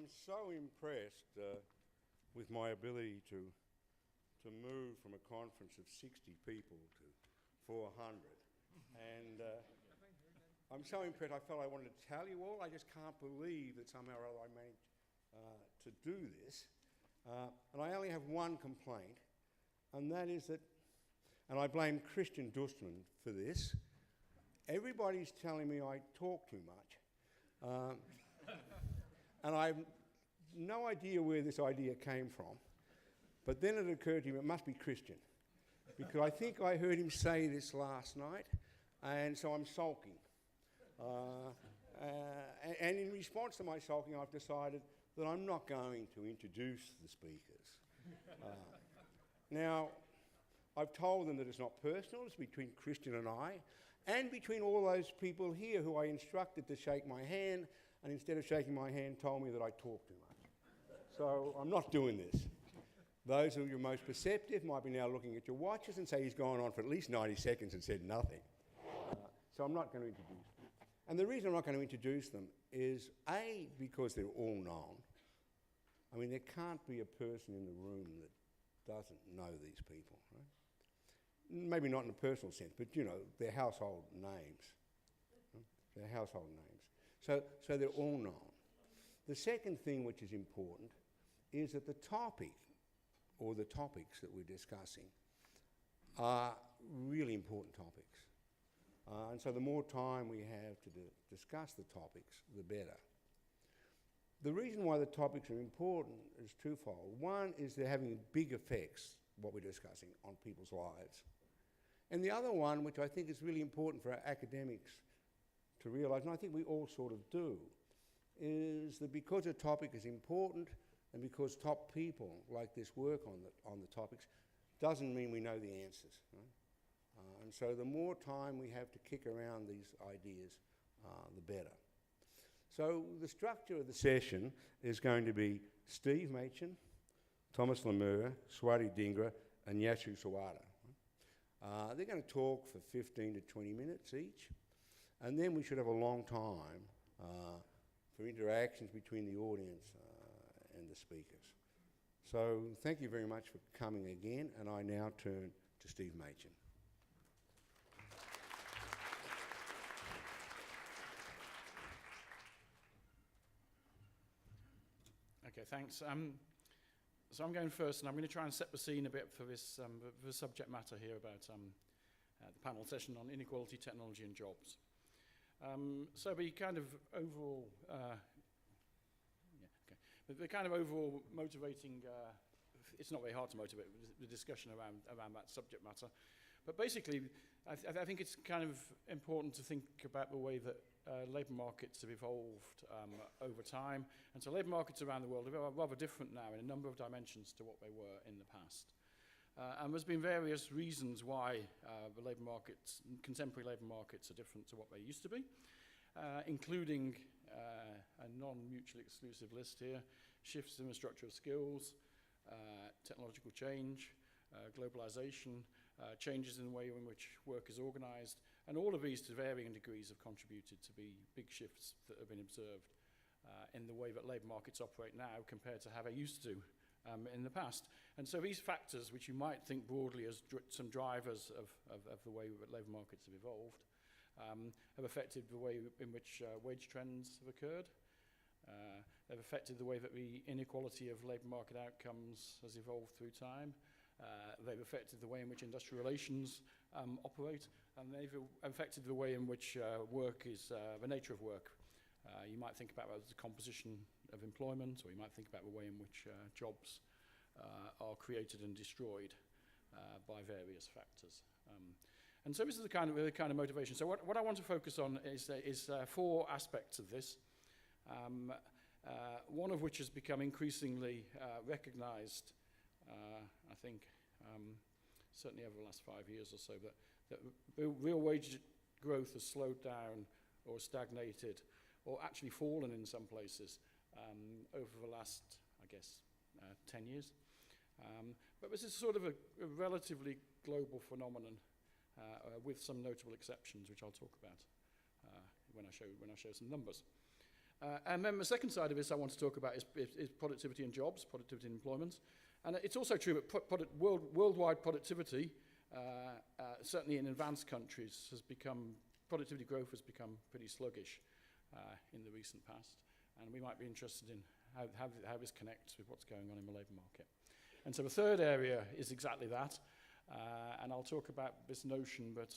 I'm so impressed with my ability to move from a conference of 60 people to 400. And I'm so impressed, I felt I wanted to tell you all. I just can't believe that somehow or other I managed to do this. And I only have one complaint, and that is that, and I blame Christian Dustman for this, everybody's telling me I talk too much. And I have no idea where this idea came from. But then it occurred to me, it must be Christian. Because I think I heard him say this last night, and so I'm sulking. And in response to my sulking, I've decided that I'm not going to introduce the speakers. Now, I've told them that it's not personal, it's between Christian and I, and between all those people here who I instructed to shake my hand, and instead of shaking my hand, told me that I talk too much. So I'm not doing this. Those of you most perceptive might be now looking at your watches and say he's gone on for at least 90 seconds and said nothing. So I'm not going to introduce them. And the reason I'm not going to introduce them is, A, because they're all known. I mean, there can't be a person in the room that doesn't know these people, right? Maybe not in a personal sense, but, you know, they're household names. Right? They're household names. So they're all known. The second thing which is important is that the topic, or the topics that we're discussing, are really important topics. And so the more time we have to discuss the topics, the better. The reason why the topics are important is twofold. One is they're having big effects, what we're discussing, on people's lives. And the other one, which I think is really important for our academics to realise, and I think we all sort of do, is that because a topic is important and because top people like this work on the topics, doesn't mean we know the answers. Right? And so the more time we have to kick around these ideas, the better. So the structure of the session is going to be Steve Machin, Thomas Lemieux, Swati Dhingra, and Yasuyuki Sawada. They're going to talk for 15 to 20 minutes each, and then we should have a long time for interactions between the audience and the speakers. So thank you very much for coming again, and I now turn to Steve Machin. Okay, thanks. So I'm going first, and I'm going to try and set the scene a bit for this for the subject matter here about the panel session on inequality, technology, and jobs. So the kind of overall, the kind of overall motivating, it's not very hard to motivate the discussion around that subject matter. But basically, I think it's kind of important to think about the way that labour markets have evolved over time. And so labour markets around the world are rather different now in a number of dimensions to what they were in the past. And there's been various reasons why the labour markets, contemporary labour markets, are different to what they used to be, including a non-mutually exclusive list here: shifts in the structure of skills, technological change, globalization, changes in the way in which work is organised, and all of these to varying degrees have contributed to the big shifts that have been observed in the way that labour markets operate now compared to how they used to in the past. And so these factors, which you might think broadly as some drivers of the way that labour markets have evolved, have affected the way in which wage trends have occurred. They've affected the way that the inequality of labour market outcomes has evolved through time. They've affected the way in which industrial relations operate, and they've affected the way in which work is, the nature of work. You might think about the composition of employment, or you might think about the way in which jobs are created and destroyed by various factors. And so this is the kind of motivation. So what I want to focus on is four aspects of this, one of which has become increasingly recognised, I think, certainly over the last 5 years or so, that real wage growth has slowed down or stagnated or actually fallen in some places over the last, I guess, 10 years. But this is sort of a relatively global phenomenon with some notable exceptions, which I'll talk about when I show some numbers. And then the second side of this I want to talk about is productivity and jobs, productivity and employment. And it's also true that worldwide productivity, certainly in advanced countries, productivity growth has become pretty sluggish in the recent past. And we might be interested in how this connects with what's going on in the labour market. And so the third area is exactly that. And I'll talk about this notion that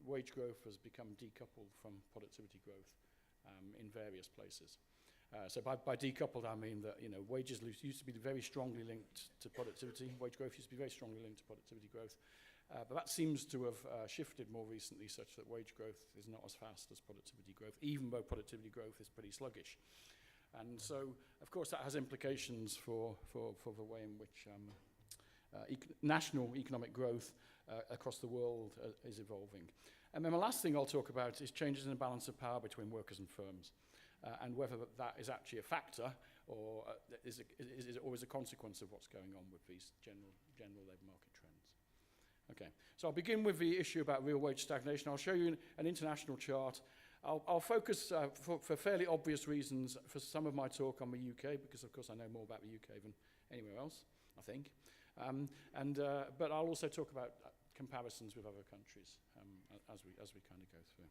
wage growth has become decoupled from productivity growth in various places. So by decoupled, I mean that wages used to be very strongly linked to productivity. Wage growth used to be very strongly linked to productivity growth. But that seems to have shifted more recently, such that wage growth is not as fast as productivity growth, even though productivity growth is pretty sluggish. And so, of course, that has implications for the way in which national economic growth across the world is evolving. And then the last thing I'll talk about is changes in the balance of power between workers and firms, and whether that is actually a factor or is a consequence of what's going on with these general labour market trends. Okay, so I'll begin with the issue about real wage stagnation. I'll show you an international chart. I'll focus, for fairly obvious reasons, for some of my talk on the UK, because of course I know more about the UK than anywhere else, I think. But I'll also talk about comparisons with other countries as we kind of go through.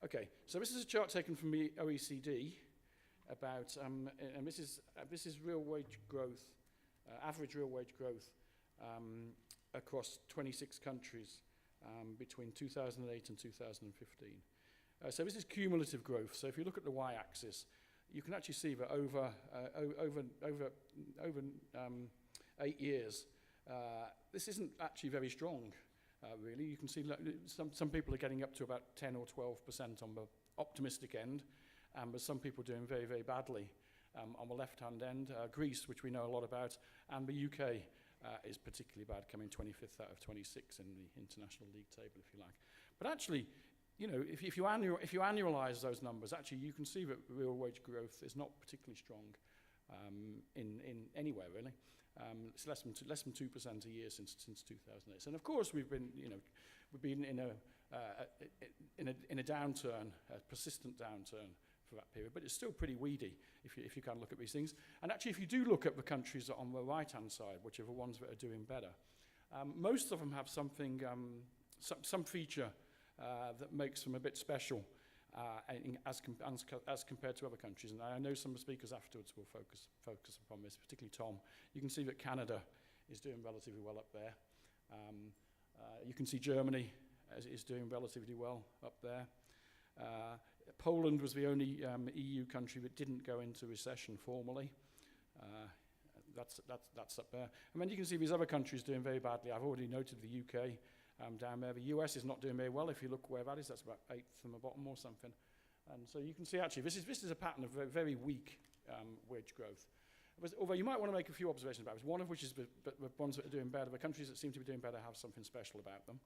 Okay, so this is a chart taken from the OECD about, and this is real wage growth, average real wage growth across 26 countries between 2008 and 2015. So this is cumulative growth. So if you look at the y-axis, you can actually see that over 8 years, this isn't actually very strong, really. You can see some people are getting up to about 10 or 12% on the optimistic end, but some people are doing very, very badly on the left-hand end. Greece, which we know a lot about, and the UK is particularly bad, coming 25th out of 26 in the international league table, if you like. But actually, if you annualize those numbers, actually you can see that real wage growth is not particularly strong in anywhere, really. It's less than 2% a year since 2008. And of course, we've been in a downturn, a persistent downturn for that period, but it's still pretty weedy if you kind of look at these things. And actually, if you do look at the countries on the right-hand side, which are the ones that are doing better, most of them have something, some feature that makes them a bit special as compared to other countries. And I know some of the speakers afterwards will focus upon this, particularly Tom. You can see that Canada is doing relatively well up there. You can see Germany is doing relatively well up there. Poland was the only EU country that didn't go into recession formally. That's up there. And then you can see these other countries doing very badly. I've already noted the UK down there. The US is not doing very well. If you look where that is, that's about 8th from the bottom or something. And so you can see actually this is a pattern of very, very weak wage growth. Although you might want to make a few observations about this, one of which is the ones that are doing better. The countries that seem to be doing better have something special about them.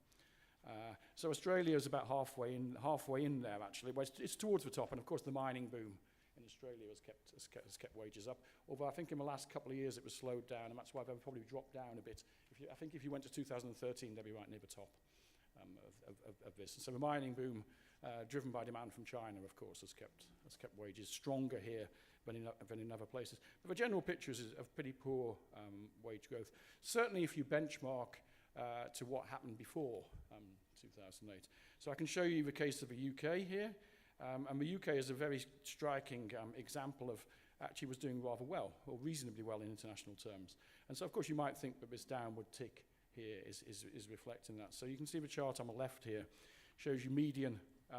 So Australia is about halfway in there, actually. Well, it's towards the top, and of course the mining boom in Australia has kept wages up. Although I think in the last couple of years it was slowed down, and that's why they've probably dropped down a bit. I think if you went to 2013, they'd be right near the top of this. And so the mining boom, driven by demand from China, of course, has kept wages stronger here than in other places. But the general picture is of pretty poor wage growth. Certainly if you benchmark to what happened before 2008. So I can show you the case of the UK here. And the UK is a very striking example of actually was doing rather well, or reasonably well in international terms. And so, of course, you might think that this downward tick here is reflecting that. So you can see the chart on the left here shows you median, I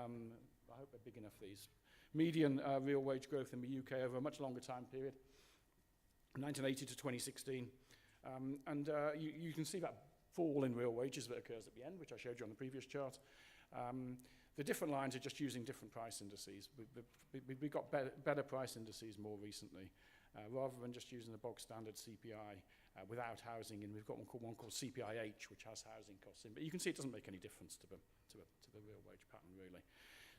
hope they're big enough, these, median real wage growth in the UK over a much longer time period, 1980 to 2016. You can see that fall in real wages that occurs at the end, which I showed you on the previous chart. The different lines are just using different price indices. We've got better price indices more recently, rather than just using the bog standard CPI without housing. And we've got one called CPIH, which has housing costs in. But you can see it doesn't make any difference to the real wage pattern, really.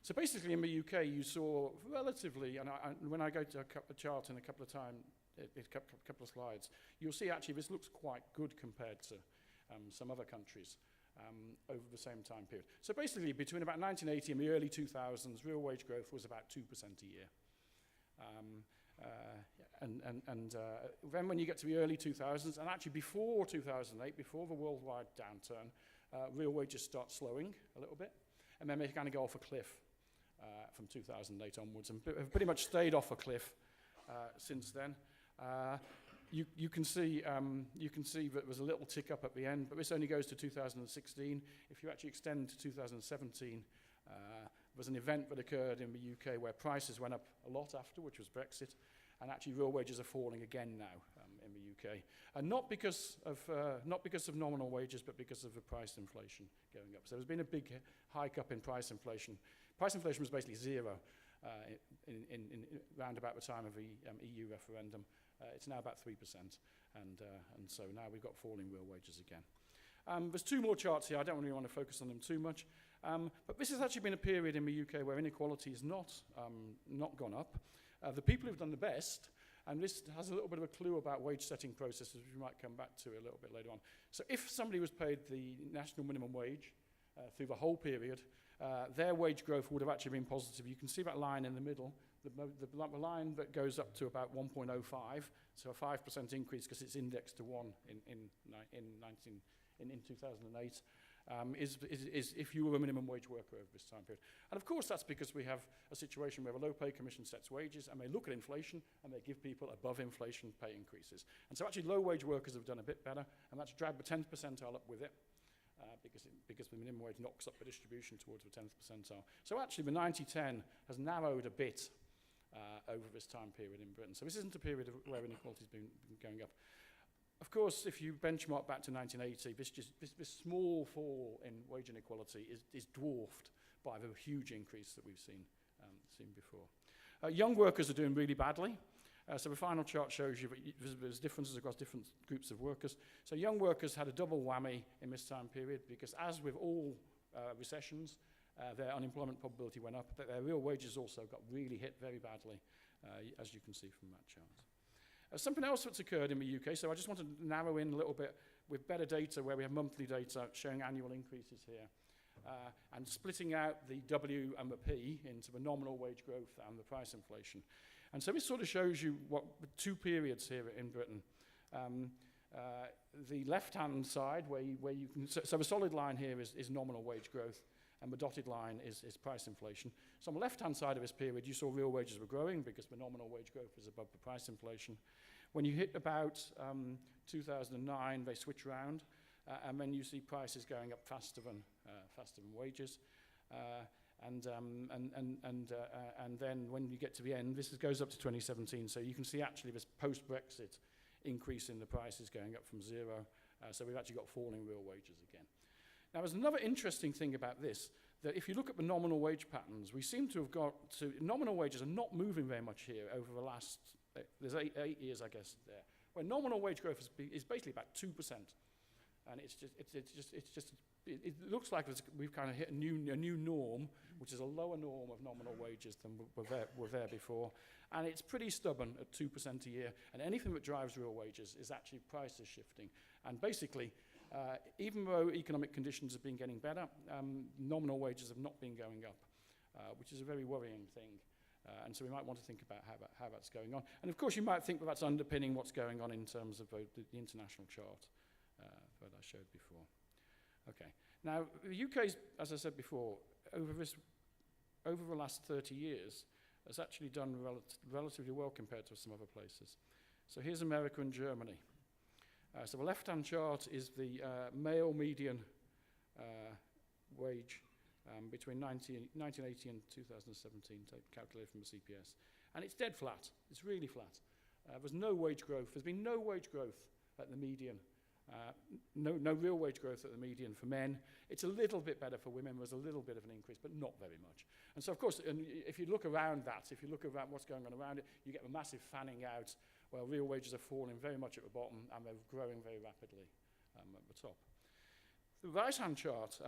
So basically in the UK, you saw relatively, and when I go to a chart in a couple of slides, you'll see actually this looks quite good compared to some other countries. over the same time period. So basically, between about 1980 and the early 2000s, real wage growth was about 2% a year. Then when you get to the early 2000s, and actually before 2008, before the worldwide downturn, real wages start slowing a little bit, and then they kind of go off a cliff from 2008 onwards, and have pretty much stayed off a cliff since then. You can see that there's a little tick up at the end, but this only goes to 2016. If you actually extend to 2017, there's an event that occurred in the UK where prices went up a lot after, which was Brexit, and actually real wages are falling again now in the UK, and not because of nominal wages, but because of the price inflation going up. So there's been a big hike up in price inflation. Price inflation was basically zero in round about the time of the EU referendum. It's now about 3%, and so now we've got falling real wages again. There's two more charts here. I don't really want to focus on them too much, but this has actually been a period in the UK where inequality has not gone up. The people who've done the best, and this has a little bit of a clue about wage setting processes, which we might come back to a little bit later on. So if somebody was paid the national minimum wage through the whole period, their wage growth would have actually been positive. You can see that line in the middle, the line that goes up to about 1.05, so a 5% increase because it's indexed to 1 in 2008, is if you were a minimum wage worker over this time period. And of course that's because we have a situation where a low pay commission sets wages, and they look at inflation and they give people above inflation pay increases. And so actually low wage workers have done a bit better, and that's dragged the 10th percentile up with it. Because the minimum wage knocks up the distribution towards the 10th percentile. So actually the 90-10 has narrowed a bit over this time period in Britain. So this isn't a period where inequality has been going up. Of course, if you benchmark back to 1980, this small fall in wage inequality is dwarfed by the huge increase that we've seen before. Young workers are doing really badly. So the final chart shows you that there's differences across different groups of workers. So young workers had a double whammy in this time period because, as with all recessions, their unemployment probability went up, but their real wages also got really hit very badly, as you can see from that chart. Something else that's occurred in the UK, so I just want to narrow in a little bit with better data where we have monthly data showing annual increases here, and splitting out the W and the P into the nominal wage growth and the price inflation. And so this sort of shows you what the two periods here in Britain. The left-hand side, where you can, so the solid line here is nominal wage growth, and the dotted line is price inflation. So on the left-hand side of this period, you saw real wages were growing because the nominal wage growth was above the price inflation. When you hit about 2009, they switch around, and then you see prices going up faster than wages. And then when you get to the end, this goes up to 2017, so you can see actually this post-Brexit increase in the prices going up from zero, so we've actually got falling real wages again. Now there's another interesting thing about this, that if you look at the nominal wage patterns, we seem to have got to, nominal wages are not moving very much here over the last, there's eight years I guess there, where nominal wage growth is basically about 2%, and it looks like we've kind of hit a new norm, which is a lower norm of nominal wages than were there before. And it's pretty stubborn at 2% a year. And anything that drives real wages is actually prices shifting. And basically, even though economic conditions have been getting better, nominal wages have not been going up, which is a very worrying thing. And so we might want to think about how that's going on. And of course, you might think that that's underpinning what's going on in terms of the international chart that I showed before. Okay. Now, the UK, as I said before, over the last 30 years, has actually done relatively well compared to some other places. So here's America and Germany. So the left-hand chart is the male median wage between 1980 and 2017, calculated from the CPS. And it's dead flat. It's really flat. There's no wage growth. There's been no wage growth at the median. No real wage growth at the median for men. It's a little bit better for women. There's a little bit of an increase, but not very much. And so, of course, if you look around that, if you look around what's going on around it, you get a massive fanning out where real wages are falling very much at the bottom and they're growing very rapidly at the top. The right-hand chart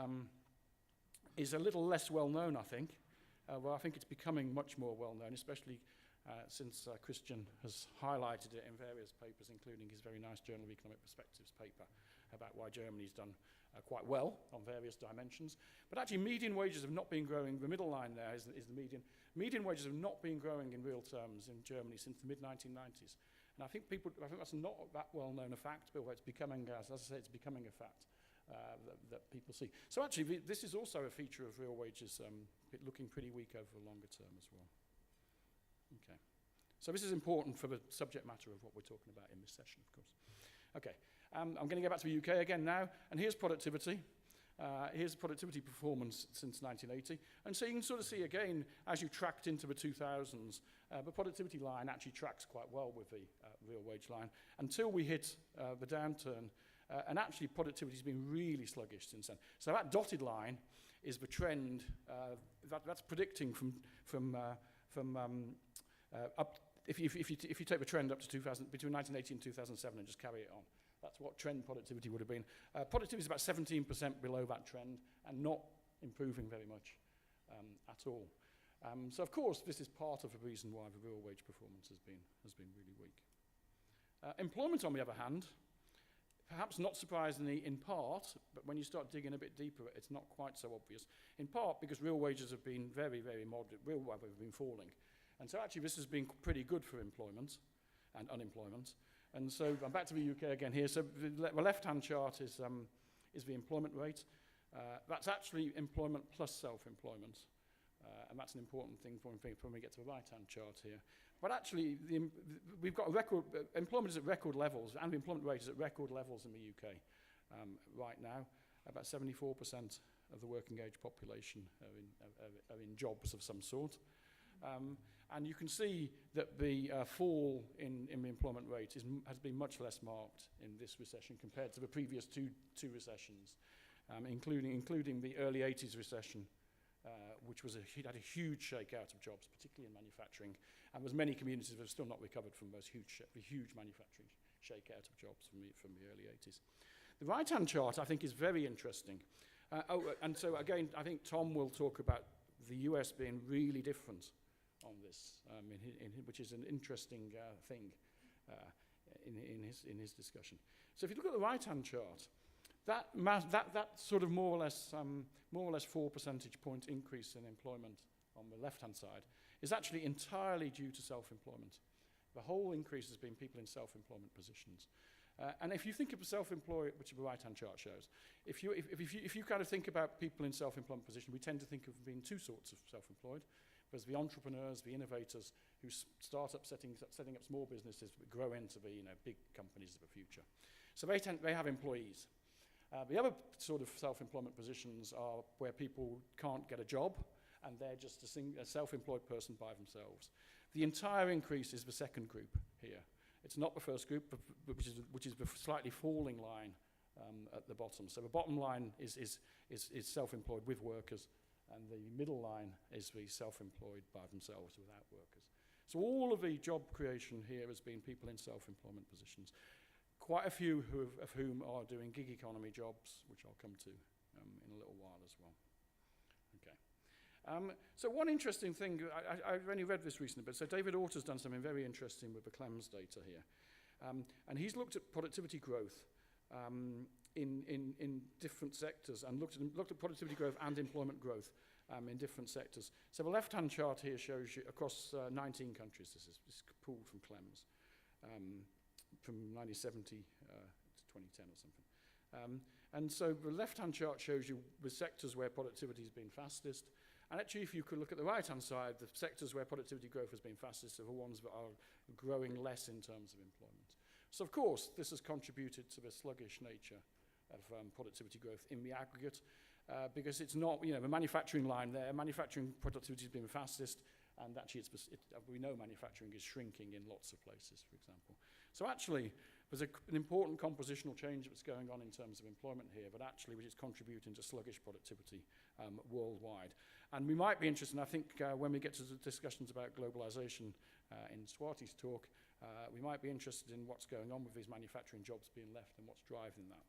is a little less well-known, I think. Well, I think it's becoming much more well-known, especially since Christian has highlighted it in various papers, including his very nice Journal of Economic Perspectives paper. about why Germany's done quite well on various dimensions. But actually, median wages have not been growing. The middle line there is the median. Median wages have not been growing in real terms in Germany since the mid-1990s. And I think that's not that well-known a fact, but it's becoming, as I say, it's becoming a fact that people see. So actually, this is also a feature of real wages looking pretty weak over the longer term as well. Okay. So this is important for the subject matter of what we're talking about in this session, of course. Okay. I'm going to go back to the UK again now, and here's productivity. Here's productivity performance since 1980. And so you can sort of see again, as you tracked into the 2000s, the productivity line actually tracks quite well with the real wage line until we hit the downturn. And actually, productivity has been really sluggish since then. So that dotted line is the trend that's predicting from up. If you take the trend up to 2000, between 1980 and 2007, and just carry it on. That's what trend productivity would have been. Productivity is about 17% below that trend and not improving very much at all. So of course, this is part of the reason why the real wage performance has been really weak. Employment, on the other hand, perhaps not surprisingly in part, but when you start digging a bit deeper, it's not quite so obvious. In part because real wages have been very, very moderate. Real wages have been falling. And so actually this has been pretty good for employment and unemployment. And so I'm back to the UK again here. So the left-hand chart is the employment rate. That's actually employment plus self-employment. And that's an important thing when we get to the right-hand chart here. But actually, we've got employment is at record levels, and the employment rate is at record levels in the UK right now. About 74% of the working-age population are in jobs of some sort. And you can see that the fall in the employment rate has been much less marked in this recession compared to the previous two recessions, including the early 80s recession, which had a huge shakeout of jobs, particularly in manufacturing. And there's many communities that have still not recovered from those huge manufacturing shakeout of jobs from the early 80s. The right-hand chart, I think, is very interesting. And so, again, I think Tom will talk about the US being really different on this, which is an interesting thing in his discussion. So if you look at the right-hand chart, that sort of more or less 4 percentage point increase in employment on the left-hand side is actually entirely due to self-employment. The whole increase has been people in self-employment positions. And if you think of self-employed, which the right-hand chart shows, if you kind of think about people in self-employment position, we tend to think of being two sorts of self-employed. There's the entrepreneurs, the innovators, who start up setting up small businesses that grow into the big companies of the future. So they have employees. The other sort of self-employment positions are where people can't get a job, and they're just a self-employed person by themselves. The entire increase is the second group here. It's not the first group, which is the slightly falling line at the bottom. So the bottom line is self-employed with workers, and the middle line is the self-employed by themselves without workers. So all of the job creation here has been people in self-employment positions. Quite a few of whom are doing gig economy jobs, which I'll come to in a little while as well. Okay. So one interesting thing, I've only read this recently, but so David Orter's done something very interesting with the Clems data here. And he's looked at productivity growth in different sectors and looked at productivity growth and employment growth in different sectors. So the left-hand chart here shows you across 19 countries. This is pulled from Clems. From 1970 to 2010 or something. And so the left-hand chart shows you the sectors where productivity has been fastest. And actually, if you could look at the right-hand side, the sectors where productivity growth has been fastest are the ones that are growing less in terms of employment. So, of course, this has contributed to the sluggish nature of productivity growth in the aggregate, because it's not, the manufacturing line there, manufacturing productivity has been the fastest, and actually we know manufacturing is shrinking in lots of places, for example. So actually, there's an important compositional change that's going on in terms of employment here, but actually which is contributing to sluggish productivity worldwide. And we might be interested, and I think when we get to the discussions about globalization in Swati's talk, we might be interested in what's going on with these manufacturing jobs being left and what's driving that.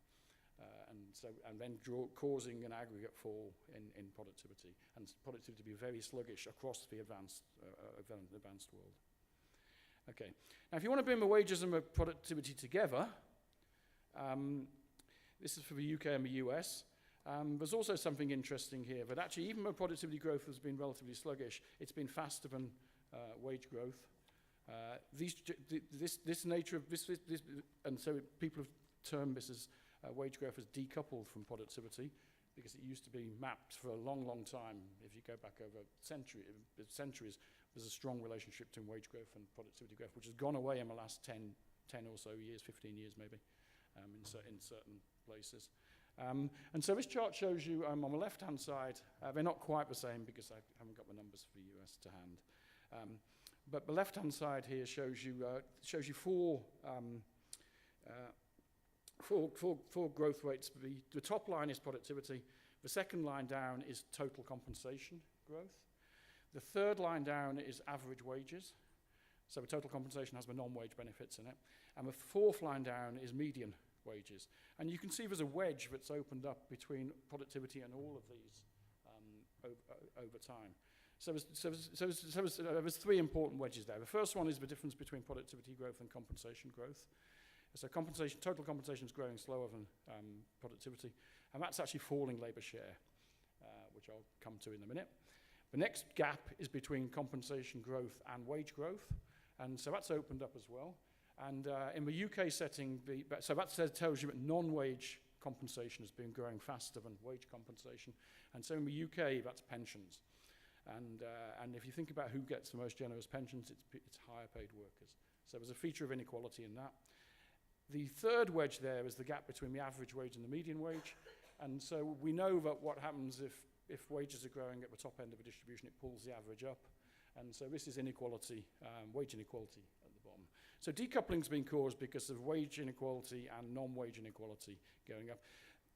And then causing an aggregate fall in productivity, and productivity to be very sluggish across the advanced world. Okay, now if you want to bring the wages and the productivity together, This is for the UK and the US. There's also something interesting here, that actually even though productivity growth has been relatively sluggish, it's been faster than wage growth. And so people have termed this as wage growth as decoupled from productivity, because it used to be mapped for a long, long time. If you go back over centuries, there's a strong relationship between wage growth and productivity growth, which has gone away in the last 10 or so years, 15 years maybe, in certain places. And so this chart shows you on the left-hand side, they're not quite the same because I haven't got the numbers for the US to hand. But the left-hand side here shows you four growth rates. The top line is productivity. The second line down is total compensation growth. The third line down is average wages. So the total compensation has the non-wage benefits in it. And the fourth line down is median wages. And you can see there's a wedge that's opened up between productivity and all of these over time. So there's three important wedges there. The first one is the difference between productivity growth and compensation growth. So total compensation is growing slower than productivity, and that's actually falling labour share, which I'll come to in a minute. The next gap is between compensation growth and wage growth, and so that's opened up as well. And in the UK setting, so that tells you that non-wage compensation has been growing faster than wage compensation, and so in the UK, that's pensions. And if you think about who gets the most generous pensions, it's higher paid workers. So there's a feature of inequality in that. The third wedge there is the gap between the average wage and the median wage. And so we know that what happens if wages are growing at the top end of a distribution, it pulls the average up. And so this is inequality, wage inequality at the bottom. So decoupling's been caused because of wage inequality and non-wage inequality going up.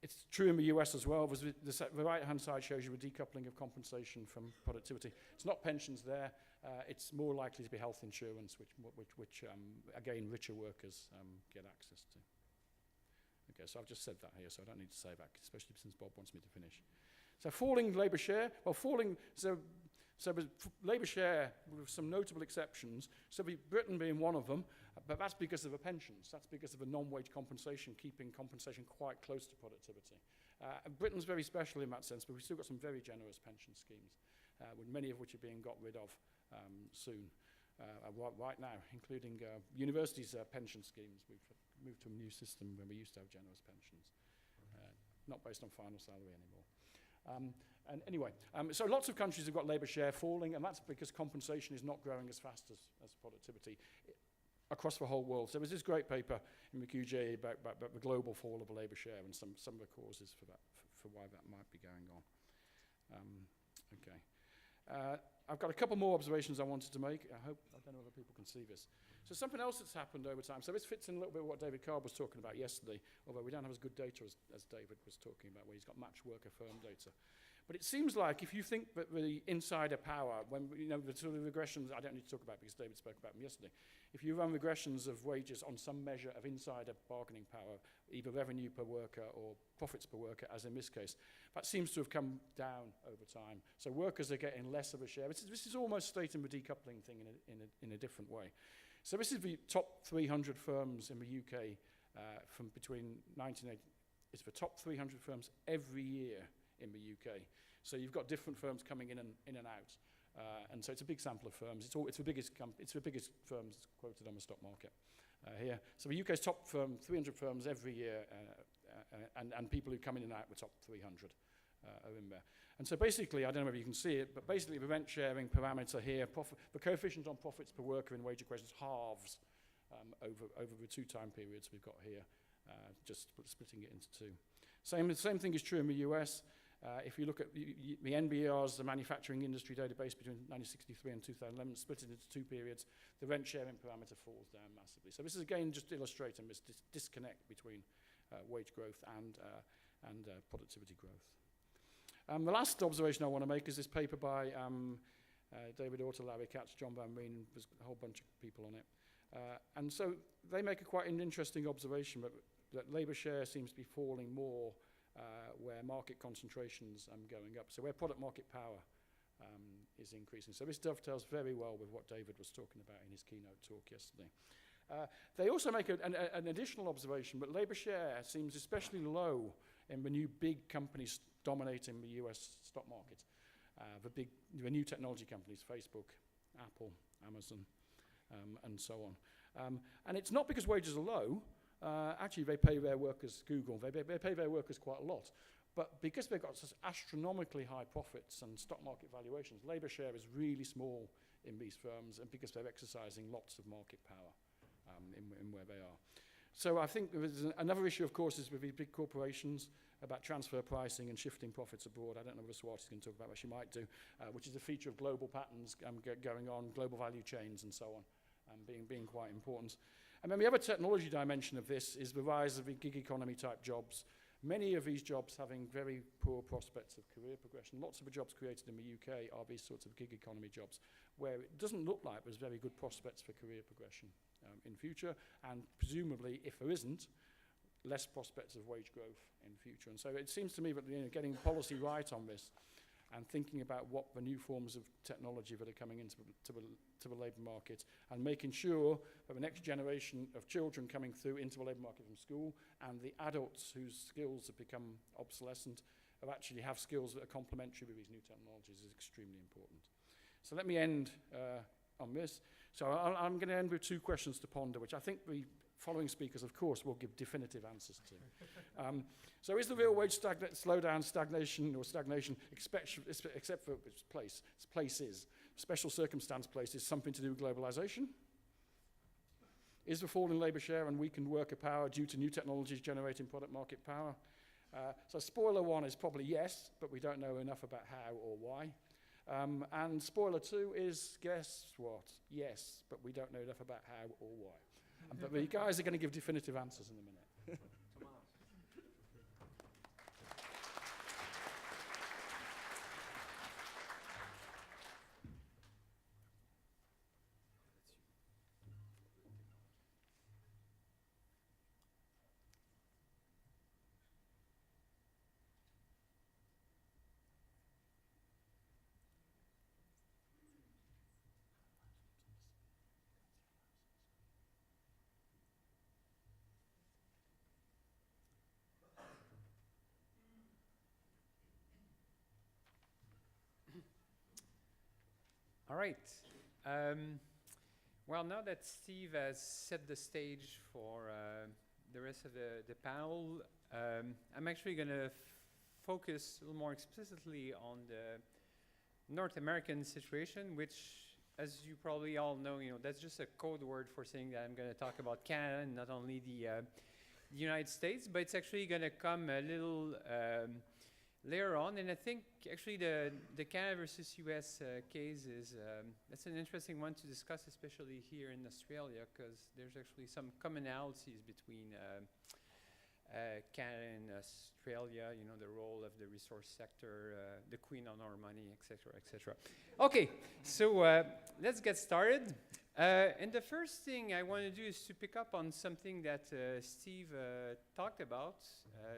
It's true in the US as well. The right-hand side shows you a decoupling of compensation from productivity. It's not pensions there. It's more likely to be health insurance, which again, richer workers get access to. Okay, so I've just said that here, so I don't need to say that, especially since Bob wants me to finish. So falling labour share, so labour share with some notable exceptions, so Britain being one of them, but that's because of the pensions. That's because of the non-wage compensation, keeping compensation quite close to productivity. Britain's very special in that sense, but we've still got some very generous pension schemes, many of which are being got rid of soon, right now, including universities' pension schemes. We've moved to a new system where we used to have generous pensions, not based on final salary anymore. And anyway, so lots of countries have got labour share falling, and that's because compensation is not growing as fast as productivity across the whole world. So there's this great paper in the QJ about the global fall of the labour share and some of the causes for that, for why that might be going on. Okay. I've got a couple more observations I wanted to make. I don't know whether people can see this. So something else that's happened over time. So this fits in a little bit with what David Carr was talking about yesterday, although we don't have as good data as David was talking about, where he's got match worker firm data. But it seems like if you think that the insider power, when the sort of regressions, I don't need to talk about because David spoke about them yesterday. If you run regressions of wages on some measure of insider bargaining power, either revenue per worker or profits per worker, as in this case, that seems to have come down over time. So workers are getting less of a share. This is almost stating the decoupling thing in a different way. So this is the top 300 firms in the UK from between 1980. It's the top 300 firms every year in the UK. So you've got different firms coming in and out. And so it's a big sample of firms. It's the biggest firms quoted on the stock market here. So the UK's top 300 firms every year, and people who come in and out, the top 300 are in there. And so basically, I don't know whether you can see it, but basically the rent sharing parameter here, the coefficient on profits per worker in wage equations halves over the two time periods we've got here, just splitting it into two. Same thing is true in the US. If you look at the NBER's, the manufacturing industry database between 1963 and 2011, split it into two periods, the rent sharing parameter falls down massively. So this is again just illustrating this disconnect between wage growth and productivity growth. The last observation I want to make is this paper by David Orta, Larry Katz, John Van Reen, there's a whole bunch of people on it. And so they make quite an interesting observation that labour share seems to be falling more where market concentration's going up, so where product market power is increasing. So this dovetails very well with what David was talking about in his keynote talk yesterday. They also make an additional observation, but labour share seems especially low in the new big companies dominating the US stock market. The new technology companies, Facebook, Apple, Amazon, and so on. And it's not because wages are low. Actually, they pay their workers, Google, they pay their workers quite a lot. But because they've got such astronomically high profits and stock market valuations, labour share is really small in these firms, and because they're exercising lots of market power in where they are. So I think there's another issue, of course, is with these big corporations about transfer pricing and shifting profits abroad. I don't know whether Swati can talk about what she might do, which is a feature of global patterns going on, global value chains and so on, being quite important. And then the other technology dimension of this is the rise of the gig economy type jobs. Many of these jobs having very poor prospects of career progression. Lots of the jobs created in the UK are these sorts of gig economy jobs where it doesn't look like there's very good prospects for career progression in future, and presumably, if there isn't, less prospects of wage growth in future. And so it seems to me that getting policy right on this and thinking about what the new forms of technology that are coming into the labour market, and making sure that the next generation of children coming through into the labour market from school and the adults whose skills have become obsolescent actually have skills that are complementary with these new technologies is extremely important. So let me end on this. So I'm going to end with two questions to ponder, which I think the following speakers, of course, will give definitive answers to. So is the real wage slowdown, stagnation, except for its places, special circumstance places, something to do with globalization? Is the fall in labour share and weakened worker power due to new technologies generating product market power? So spoiler one is probably yes, but we don't know enough about how or why. And spoiler two is, guess what? Yes, but we don't know enough about how or why. But the guys are going to give definitive answers in a minute. All right. Well, now that Steve has set the stage for the rest of the panel, I'm actually going to focus a little more explicitly on the North American situation, which, as you probably all know, that's just a code word for saying that I'm going to talk about Canada and not only the United States, but it's actually going to come a little later on. And I think actually the Canada versus US case is that's an interesting one to discuss, especially here in Australia, because there's actually some commonalities between Canada and Australia, the role of the resource sector, the queen on our money, etc., etc. Okay, so let's get started. And the first thing I want to do is to pick up on something that Steve talked about,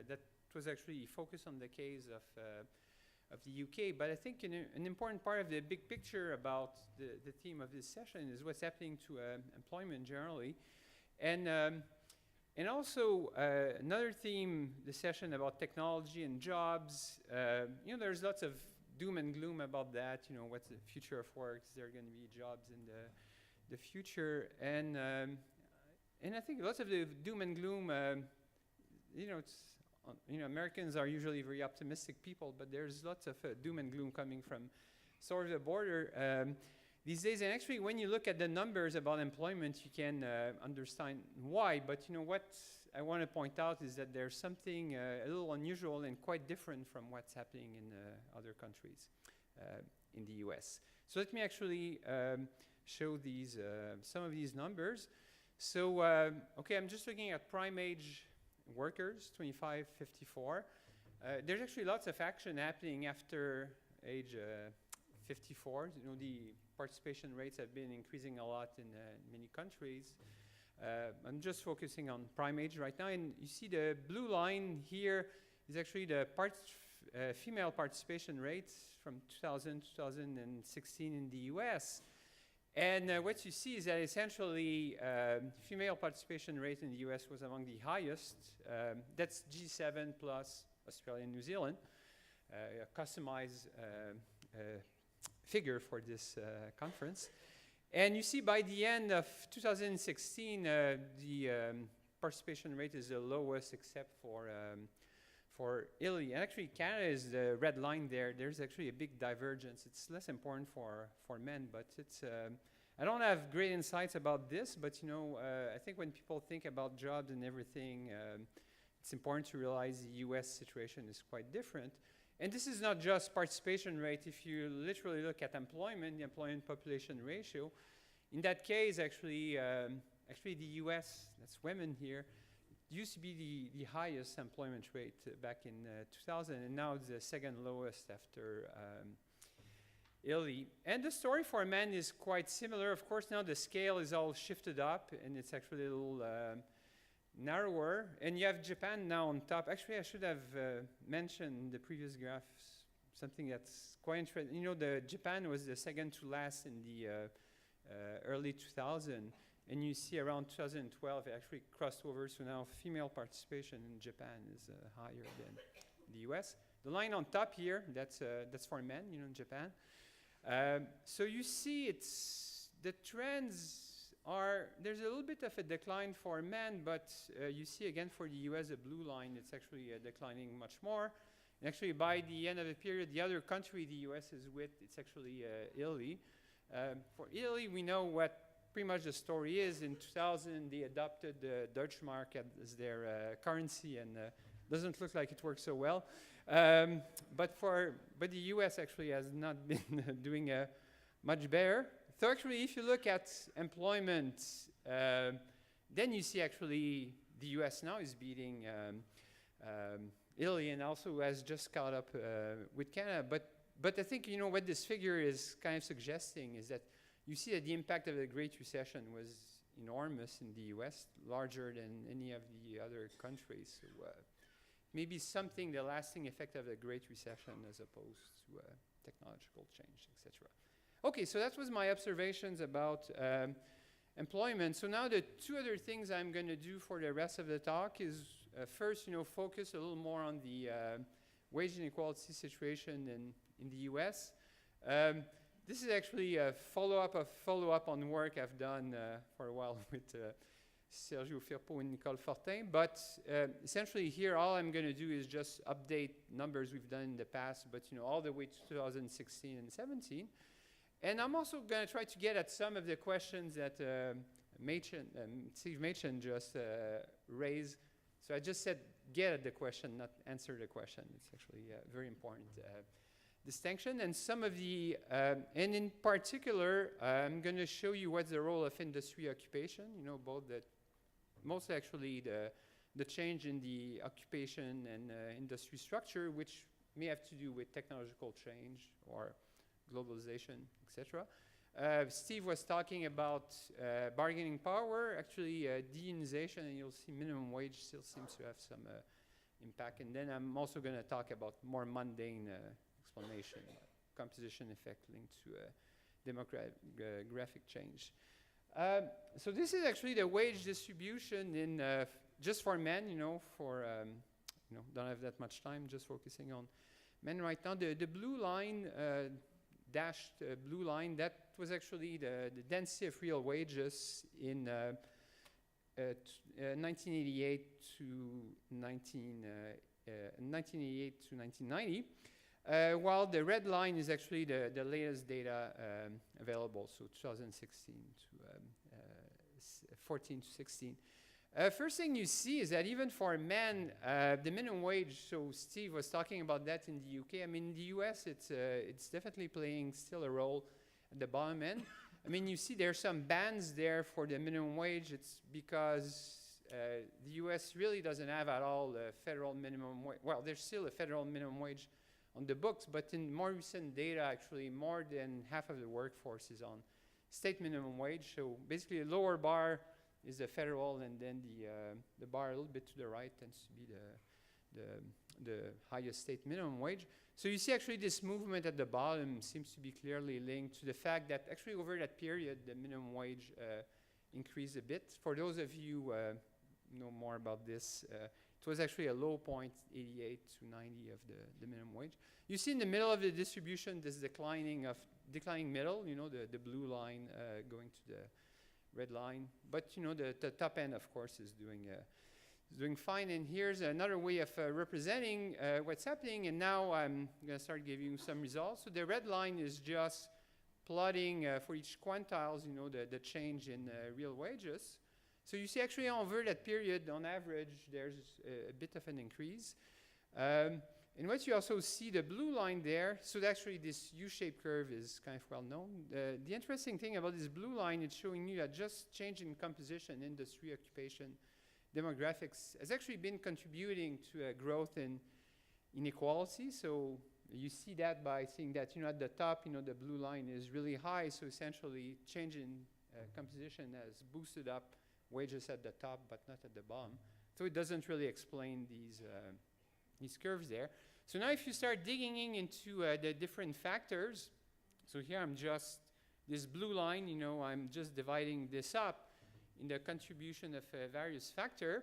that was actually focused on the case of the UK. But I think an important part of the big picture about the theme of this session is what's happening to employment generally. And also another theme, the session about technology and jobs. There's lots of doom and gloom about that. What's the future of work? Is there going to be jobs in the future? And I think lots of the doom and gloom, Americans are usually very optimistic people, but there's lots of doom and gloom coming from sort of the border these days. And actually, when you look at the numbers about employment, you can understand why. But what I want to point out is that there's something a little unusual and quite different from what's happening in other countries in the US. So let me actually show these some of these numbers. So, okay, I'm just looking at prime age workers, 25-54. There's actually lots of action happening after age 54. The participation rates have been increasing a lot in many countries. I'm just focusing on prime age right now, and you see the blue line here is actually the female participation rates from 2000 to 2016 in the US. And what you see is that essentially female participation rate in the US was among the highest. That's G7 plus Australia and New Zealand, a customized figure for this conference. And you see by the end of 2016, the participation rate is the lowest except for Italy. And actually Canada is the red line there. There's actually a big divergence. It's less important for men, but it's, I don't have great insights about this, but you know, I think when people think about jobs and everything, it's important to realize the US situation is quite different. And this is not just participation rate. If you literally look at employment, the employment population ratio, in that case, actually the US, that's women here, used to be the highest employment rate back in 2000, and now it's the second lowest after Italy. And the story for men is quite similar. Of course, now the scale is all shifted up, and it's actually a little narrower. And you have Japan now on top. Actually, I should have mentioned in the previous graph something that's quite interesting. You know, Japan was the second to last in the early 2000s. And you see around 2012, it actually crossed over, so now female participation in Japan is higher than the US. The line on top here, that's for men, you know, in Japan. So you see the trends are, there's a little bit of a decline for men, but you see again for the US, the blue line, it's actually declining much more. And actually by the end of the period, the other country the US is with, it's actually Italy. For Italy, we know what pretty much the story is. In 2000, they adopted the Dutch mark as their currency, and doesn't look like it works so well. But the US actually has not been doing much better. So actually, if you look at employment, then you see actually the US now is beating Italy, and also has just caught up with Canada. But I think, you know, what this figure is kind of suggesting is that you see that the impact of the Great Recession was enormous in the US, larger than any of the other countries. So maybe something, the lasting effect of the Great Recession as opposed to technological change, etc. Okay, so that was my observations about employment. So now the two other things I'm going to do for the rest of the talk is first, you know, focus a little more on the wage inequality situation in the US. This is actually a follow-up on work I've done for a while with Sergio Firpo and Nicole Fortin. But essentially here, all I'm going to do is just update numbers we've done in the past, but you know, all the way to 2016 and 17. And I'm also going to try to get at some of the questions that Steve Machin just raised. So I just said get at the question, not answer the question. It's actually very important distinction. And some of the, and in particular, I'm going to show you what's the role of industry occupation, you know, both the, mostly actually the change in the occupation and industry structure, which may have to do with technological change or globalization, etc. Steve was talking about bargaining power, actually deunionization, and you'll see minimum wage still seems to have some impact. And then I'm also going to talk about more mundane explanation, composition effect linked to demographic change. So this is actually the wage distribution in just for men, you know, for, you know, don't have that much time, just focusing on men right now. The blue line, dashed blue line, that was actually the density of real wages in 1988 to 1990, while the red line is actually the latest data available, so 2016 to 14 to 16. First thing you see is that even for men, the minimum wage, so Steve was talking about that in the UK. I mean, in the US, it's definitely playing still a role at the bottom end. I mean, you see there's some bans there for the minimum wage. It's because the US really doesn't have at all a federal minimum wage. Well, there's still a federal minimum wage on the books, but in more recent data, actually, more than half of the workforce is on state minimum wage. So basically, a lower bar is the federal, and then the bar a little bit to the right tends to be the highest state minimum wage. So you see actually this movement at the bottom seems to be clearly linked to the fact that actually over that period, the minimum wage increased a bit. For those of you who know more about this, it was actually a low point, 88 to 90 of the minimum wage. You see in the middle of the distribution this declining middle, you know, the blue line going to the red line. But you know, the top end, of course, is doing fine. And here's another way of representing what's happening. And now I'm going to start giving you some results. So the red line is just plotting for each quintiles, you know, the change in real wages. So you see actually over that period, on average, there's a bit of an increase. And what you also see, the blue line there, so actually this U-shaped curve is kind of well known. The interesting thing about this blue line, it's showing you that just change in composition, industry, occupation, demographics has actually been contributing to a growth in inequality. So you see that by seeing that, you know, at the top, you know, the blue line is really high. So essentially, change in composition has boosted up wages at the top, but not at the bottom. So it doesn't really explain these curves there. So now if you start digging into the different factors, so here I'm just, this blue line, you know, I'm just dividing this up in the contribution of various factors.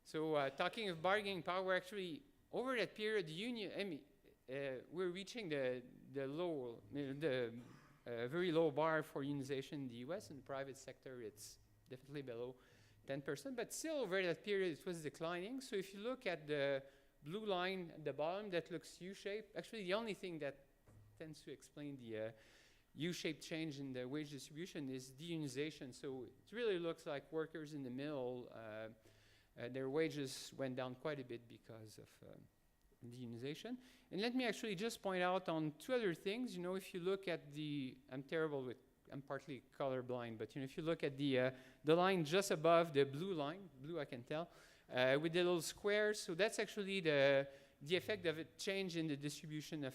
So talking of bargaining power, actually, over that period, we're reaching the very low bar for unionization in the US. In the private sector, it's definitely below 10%, but still over that period, it was declining. So if you look at the blue line at the bottom that looks U-shaped, actually the only thing that tends to explain the U-shaped change in the wage distribution is deunionization. So it really looks like workers in the middle, their wages went down quite a bit because of deunionization. And let me actually just point out on two other things. You know, if you look at I'm partly colorblind, but you know, if you look at the line just above the blue line, blue I can tell, with the little squares, so that's actually the effect of a change in the distribution of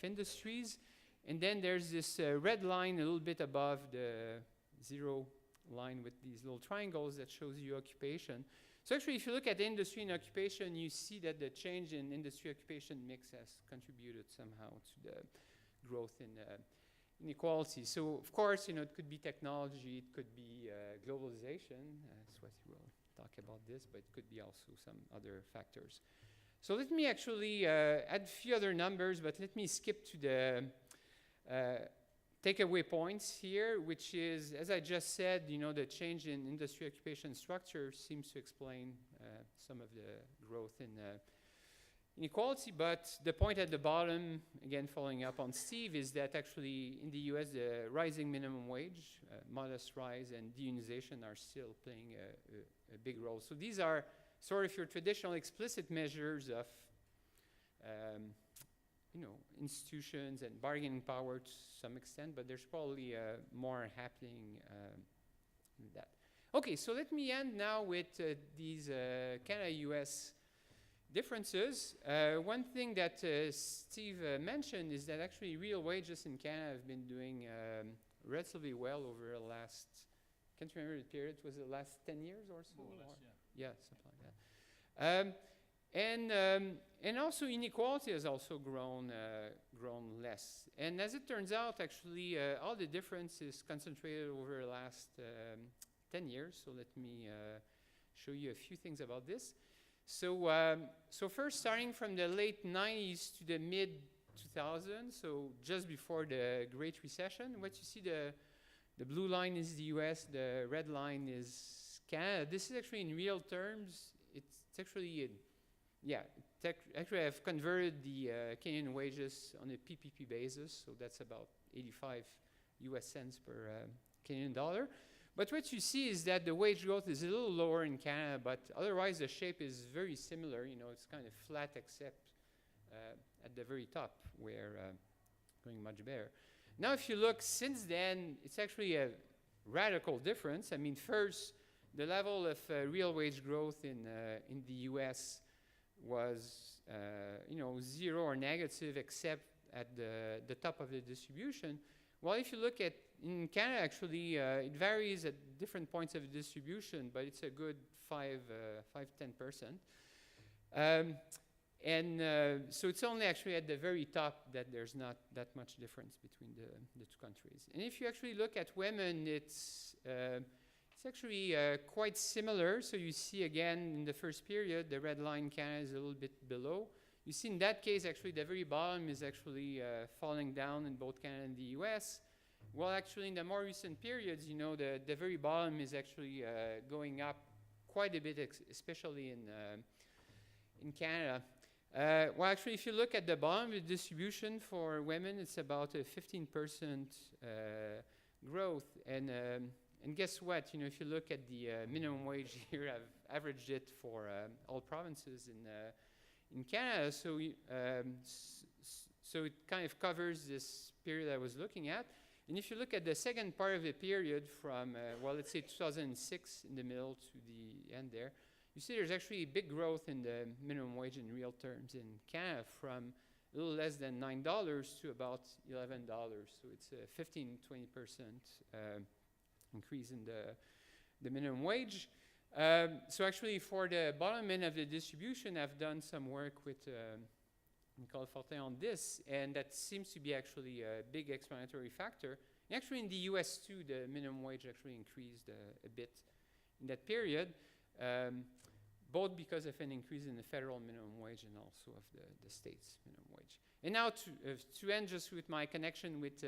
industries. And then there's this red line a little bit above the zero line with these little triangles that shows you occupation. So actually, if you look at industry and occupation, you see that the change in industry occupation mix has contributed somehow to the growth in inequality. So of course, you know, it could be technology, it could be globalization. Swati will talk about this, but it could be also some other factors. So let me actually add a few other numbers, but let me skip to the takeaway points here, which is, as I just said, you know, the change in industry occupation structure seems to explain some of the growth in inequality. But the point at the bottom, again, following up on Steve, is that actually in the US, the rising minimum wage, modest rise, and deunionization are still playing a big role. So these are sort of your traditional explicit measures of you know, institutions and bargaining power to some extent, but there's probably more happening than that. Okay, so let me end now with these Canada-US differences. One thing that Steve mentioned is that actually real wages in Canada have been doing relatively well over the last, I can't remember the period, was it the last 10 years or so? More or less, yeah. Yeah, something like that. And also inequality has also grown less. And as it turns out, actually, all the difference is concentrated over the last 10 years. So let me show you a few things about this. So first, starting from the late 90s to the mid 2000s, so just before the Great Recession, what you see, the blue line is the US, the red line is Canada. This is actually in real terms, it's actually, actually I've converted the Canadian wages on a PPP basis, so that's about 85 US cents per Canadian dollar. But what you see is that the wage growth is a little lower in Canada, but otherwise the shape is very similar. You know, it's kind of flat except at the very top where going much better. Now, if you look since then, it's actually a radical difference. I mean, first, the level of real wage growth in the US was, you know, zero or negative except at the top of the distribution. Well, if you look at in Canada, actually, it varies at different points of distribution, but it's a good 5-10%. And so it's only actually at the very top that there's not that much difference between the two countries. And if you actually look at women, it's actually quite similar. So you see again in the first period, the red line Canada is a little bit below. You see in that case, actually the very bottom is actually falling down in both Canada and the US. Well, actually in the more recent periods, you know, the very bottom is actually going up quite a bit, especially in Canada. Well, actually, if you look at the bottom, the distribution for women, it's about a 15% growth. And guess what? You know, if you look at the minimum wage here, I've averaged it for all provinces in Canada. So, so it kind of covers this period I was looking at. And if you look at the second part of the period from, well, let's say 2006 in the middle to the end there, you see there's actually a big growth in the minimum wage in real terms in Canada from a little less than $9 to about $11. So it's a 15-20% increase in the minimum wage. So actually for the bottom end of the distribution, I've done some work with Nicole Fortin on this, and that seems to be actually a big explanatory factor. And actually in the US too, the minimum wage actually increased a bit in that period. Both because of an increase in the federal minimum wage and also of the state's minimum wage. And now to end just with my connection with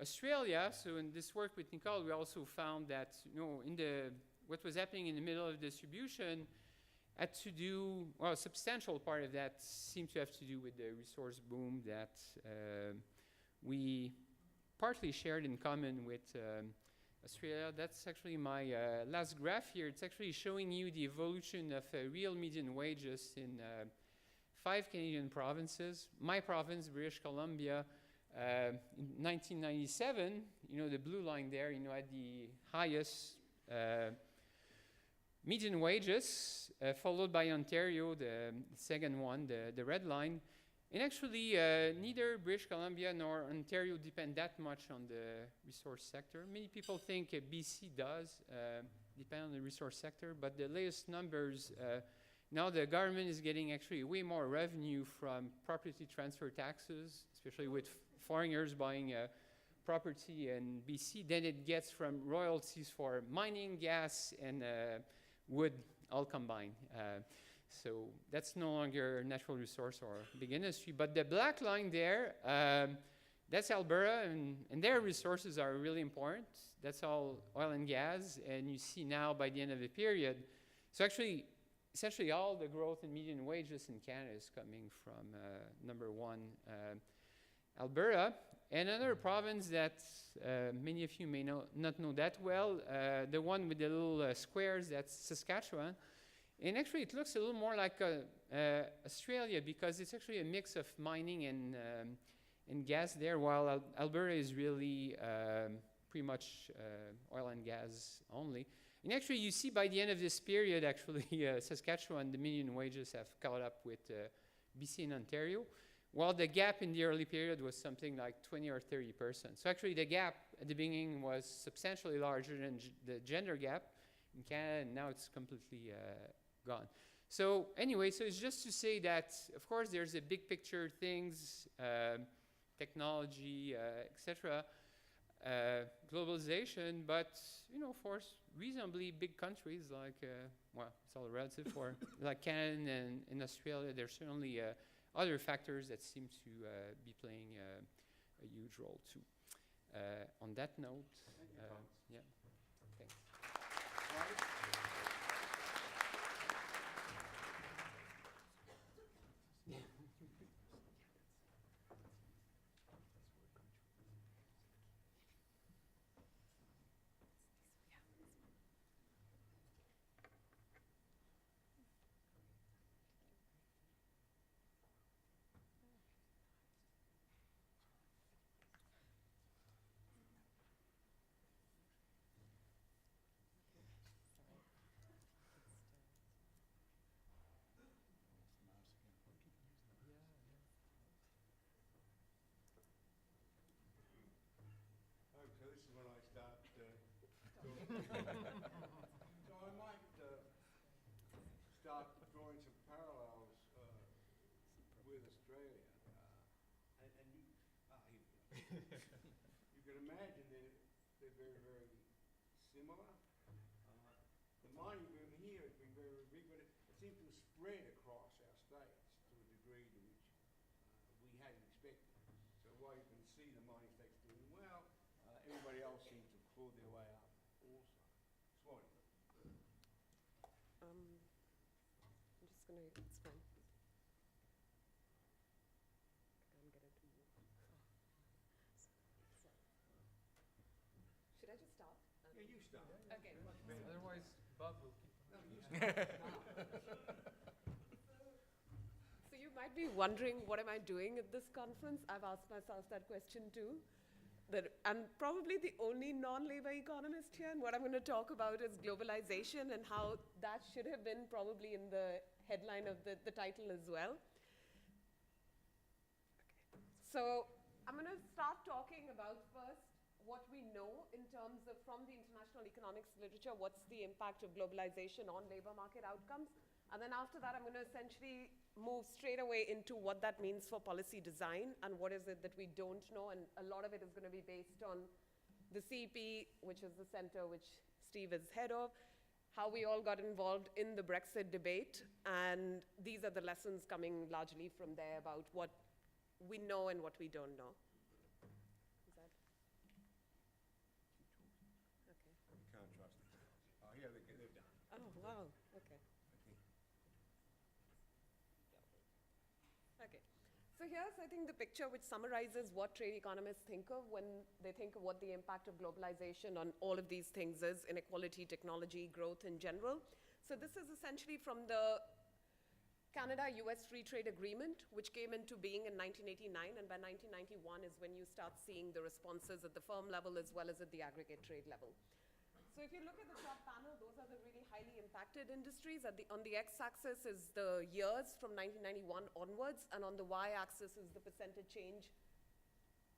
Australia, so in this work with Nicole, we also found that, you know, what was happening in the middle of distribution had to do, well, a substantial part of that seemed to have to do with the resource boom that we partly shared in common with Australia. That's actually my last graph here. It's actually showing you the evolution of real median wages in 5 Canadian provinces. My province, British Columbia, in 1997, you know, the blue line there, you know, had the highest median wages, followed by Ontario, the second one, the red line. And actually, neither British Columbia nor Ontario depend that much on the resource sector. Many people think BC does depend on the resource sector, but the latest numbers, now the government is getting actually way more revenue from property transfer taxes, especially with foreigners buying property in BC, than it gets from royalties for mining, gas, and wood all combined. So that's no longer natural resource or big industry. But the black line there, that's Alberta, and their resources are really important. That's all oil and gas. And you see now by the end of the period, so actually, essentially all the growth in median wages in Canada is coming from number one, Alberta. And another province that many of you may not know that well, the one with the little squares, that's Saskatchewan. And actually, it looks a little more like Australia because it's actually a mix of mining and gas there, while Alberta is really pretty much oil and gas only. And actually, you see by the end of this period, actually, Saskatchewan, the median wages have caught up with BC and Ontario, while the gap in the early period was something like 20 or 30%. So actually, the gap at the beginning was substantially larger than the gender gap in Canada, and now it's completely gone. So anyway, so it's just to say that, of course, there's a big picture things, technology, etc., globalization, but, you know, for reasonably big countries like, well, it's all relative for like Canada and Australia, there's certainly other factors that seem to be playing a huge role too. On that note, yeah, thanks. So this is when I start talking. So I might start drawing some parallels You can imagine they're very, very similar. The mining boom here has been very, very big, but it seems to have spread across our states to a degree to which we hadn't expected. So while you can see the mining states doing well, everybody else seems to have clawed their way up also. Swati. I'm just going to explain. I can't get it to move. Should I just start? Yeah, you start. Okay. Otherwise, Bob will keep. No, you start. So you might be wondering, what am I doing at this conference? I've asked myself that question too. That I'm probably the only non-labor economist here, and what I'm going to talk about is globalization and how that should have been probably in the headline of the title as well. Okay. So I'm going to start talking about first what we know in terms of, from the international economics literature, what's the impact of globalization on labor market outcomes. And then after that, I'm going to essentially move straight away into what that means for policy design and what is it that we don't know. And a lot of it is going to be based on the CEP, which is the center which Steve is head of, how we all got involved in the Brexit debate. And these are the lessons coming largely from there about what we know and what we don't know. Is that? Okay. You can't trust them. Oh, yeah, they're done. Oh, wow. Okay. Okay. So here's, I think, the picture which summarizes what trade economists think of when they think of what the impact of globalization on all of these things is: inequality, technology, growth in general. So this is essentially from the Canada-US Free Trade Agreement, which came into being in 1989, and by 1991 is when you start seeing the responses at the firm level as well as at the aggregate trade level. So if you look at the top panel, those are the really highly impacted industries. On the x-axis is the years from 1991 onwards, and on the y-axis is the percentage change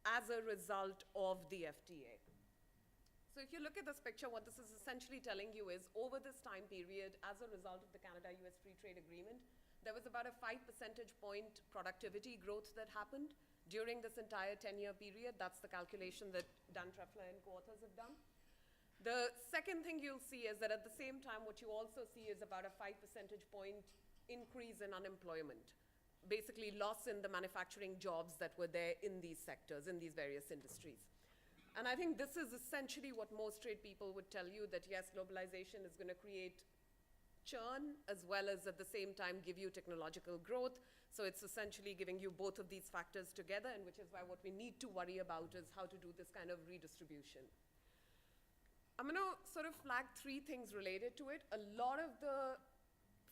as a result of the FTA. So if you look at this picture, what this is essentially telling you is, over this time period, as a result of the Canada-US Free Trade Agreement, there was about a 5 percentage point productivity growth that happened during this entire 10-year period. That's the calculation that Dan Treffler and co-authors have done. The second thing you'll see is that at the same time, what you also see is about a 5 percentage point increase in unemployment, basically loss in the manufacturing jobs that were there in these sectors, in these various industries. And I think this is essentially what most trade people would tell you, that yes, globalization is going to create churn as well as at the same time give you technological growth. So it's essentially giving you both of these factors together, and which is why what we need to worry about is how to do this kind of redistribution. I'm going to sort of flag 3 things related to it. A lot of the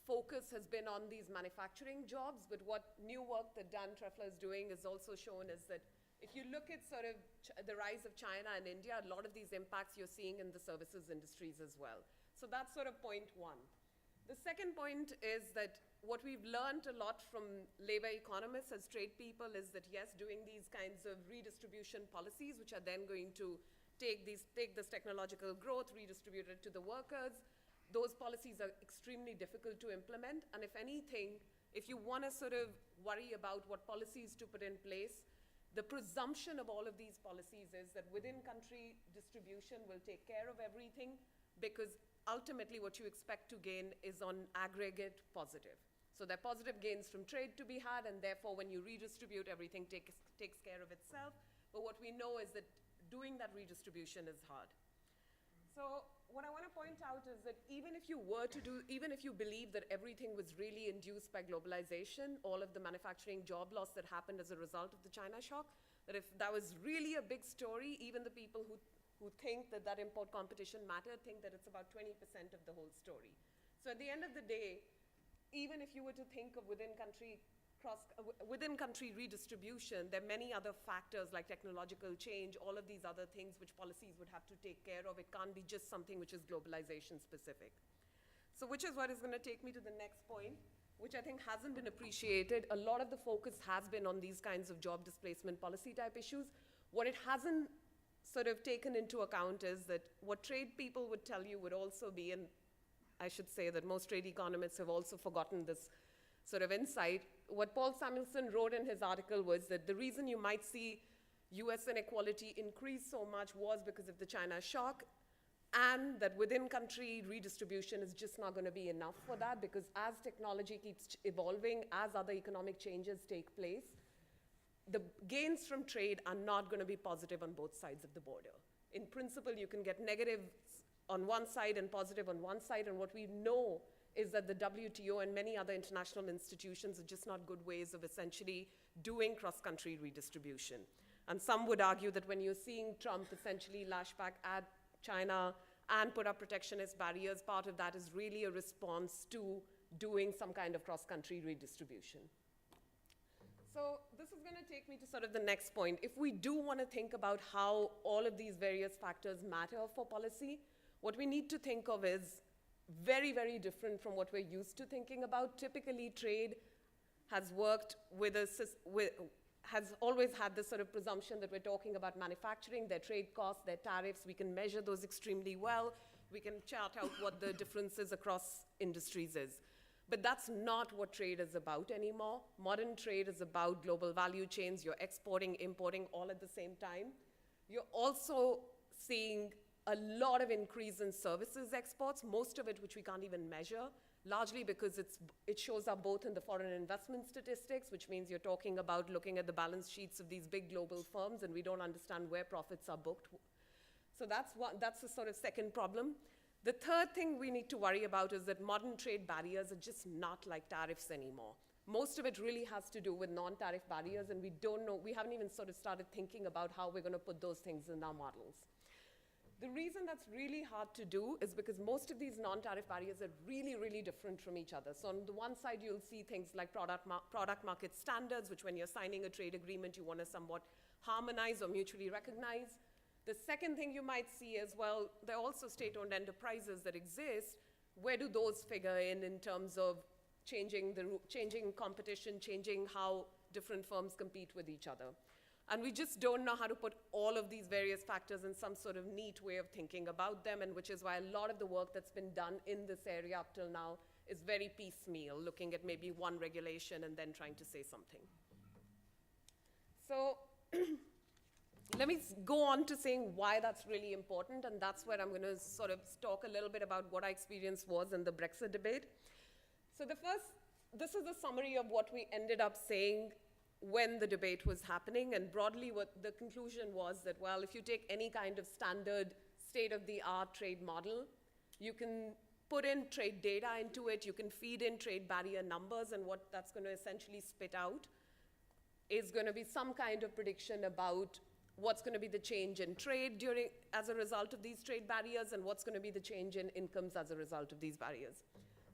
focus has been on these manufacturing jobs, but what new work that Dan Treffler is doing is also shown is that if you look at sort of the rise of China and India, a lot of these impacts you're seeing in the services industries as well. So that's sort of point 1. The second point is that what we've learned a lot from labor economists as trade people is that yes, doing these kinds of redistribution policies, which are then going to take this technological growth, redistribute it to the workers, those policies are extremely difficult to implement. And if anything, if you want to sort of worry about what policies to put in place, the presumption of all of these policies is that within-country distribution will take care of everything, because ultimately what you expect to gain is on aggregate positive. So there are positive gains from trade to be had, and therefore when you redistribute, everything takes care of itself. But what we know is that doing that redistribution is hard. So what I want to point out is that even if you believe that everything was really induced by globalization, all of the manufacturing job loss that happened as a result of the China shock, that if that was really a big story, even the people who think that import competition mattered think that it's about 20% of the whole story. So at the end of the day, even if you were to think of within-country redistribution, there are many other factors like technological change, all of these other things which policies would have to take care of. It can't be just something which is globalization specific. So which is what is going to take me to the next point, which I think hasn't been appreciated. A lot of the focus has been on these kinds of job displacement policy type issues. What it hasn't sort of taken into account is that what trade people would tell you would also be, and I should say that most trade economists have also forgotten this sort of insight. What Paul Samuelson wrote in his article was that the reason you might see US inequality increased so much was because of the China shock, and that within country redistribution is just not going to be enough for that, because as technology keeps evolving, as other economic changes take place, the gains from trade are not going to be positive on both sides of the border. In principle, you can get negatives on one side and positive on one side, and what we know is that the WTO and many other international institutions are just not good ways of essentially doing cross-country redistribution. And some would argue that when you're seeing Trump essentially lash back at China and put up protectionist barriers, part of that is really a response to doing some kind of cross-country redistribution. So this is going to take me to sort of the next point. If we do want to think about how all of these various factors matter for policy, what we need to think of is very, very different from what we're used to thinking about. Typically, trade has worked has always had this sort of presumption that we're talking about manufacturing, their trade costs, their tariffs. We can measure those extremely well. We can chart out what the differences across industries is. But that's not what trade is about anymore. Modern trade is about global value chains. You're exporting, importing all at the same time. You're also seeing a lot of increase in services exports, most of it which we can't even measure, largely because it shows up both in the foreign investment statistics, which means you're talking about looking at the balance sheets of these big global firms, and we don't understand where profits are booked. So that's the sort of second problem. The third thing we need to worry about is that modern trade barriers are just not like tariffs anymore. Most of it really has to do with non-tariff barriers, and we haven't even sort of started thinking about how we're going to put those things in our models. The reason that's really hard to do is because most of these non-tariff barriers are really, really different from each other. So on the one side, you'll see things like product market standards, which when you're signing a trade agreement, you want to somewhat harmonize or mutually recognize. The second thing you might see as well, there are also state-owned enterprises that exist. Where do those figure in terms of changing competition, changing how different firms compete with each other? And we just don't know how to put all of these various factors in some sort of neat way of thinking about them, and which is why a lot of the work that's been done in this area up till now is very piecemeal, looking at maybe one regulation and then trying to say something. So let me go on to saying why that's really important, and that's where I'm going to sort of talk a little bit about what our experience was in the Brexit debate. So this is a summary of what we ended up saying when the debate was happening, and broadly what the conclusion was that, well, if you take any kind of standard state-of-the-art trade model, you can put in trade data into it, you can feed in trade barrier numbers, and what that's going to essentially spit out is going to be some kind of prediction about what's going to be the change in trade as a result of these trade barriers, and what's going to be the change in incomes as a result of these barriers.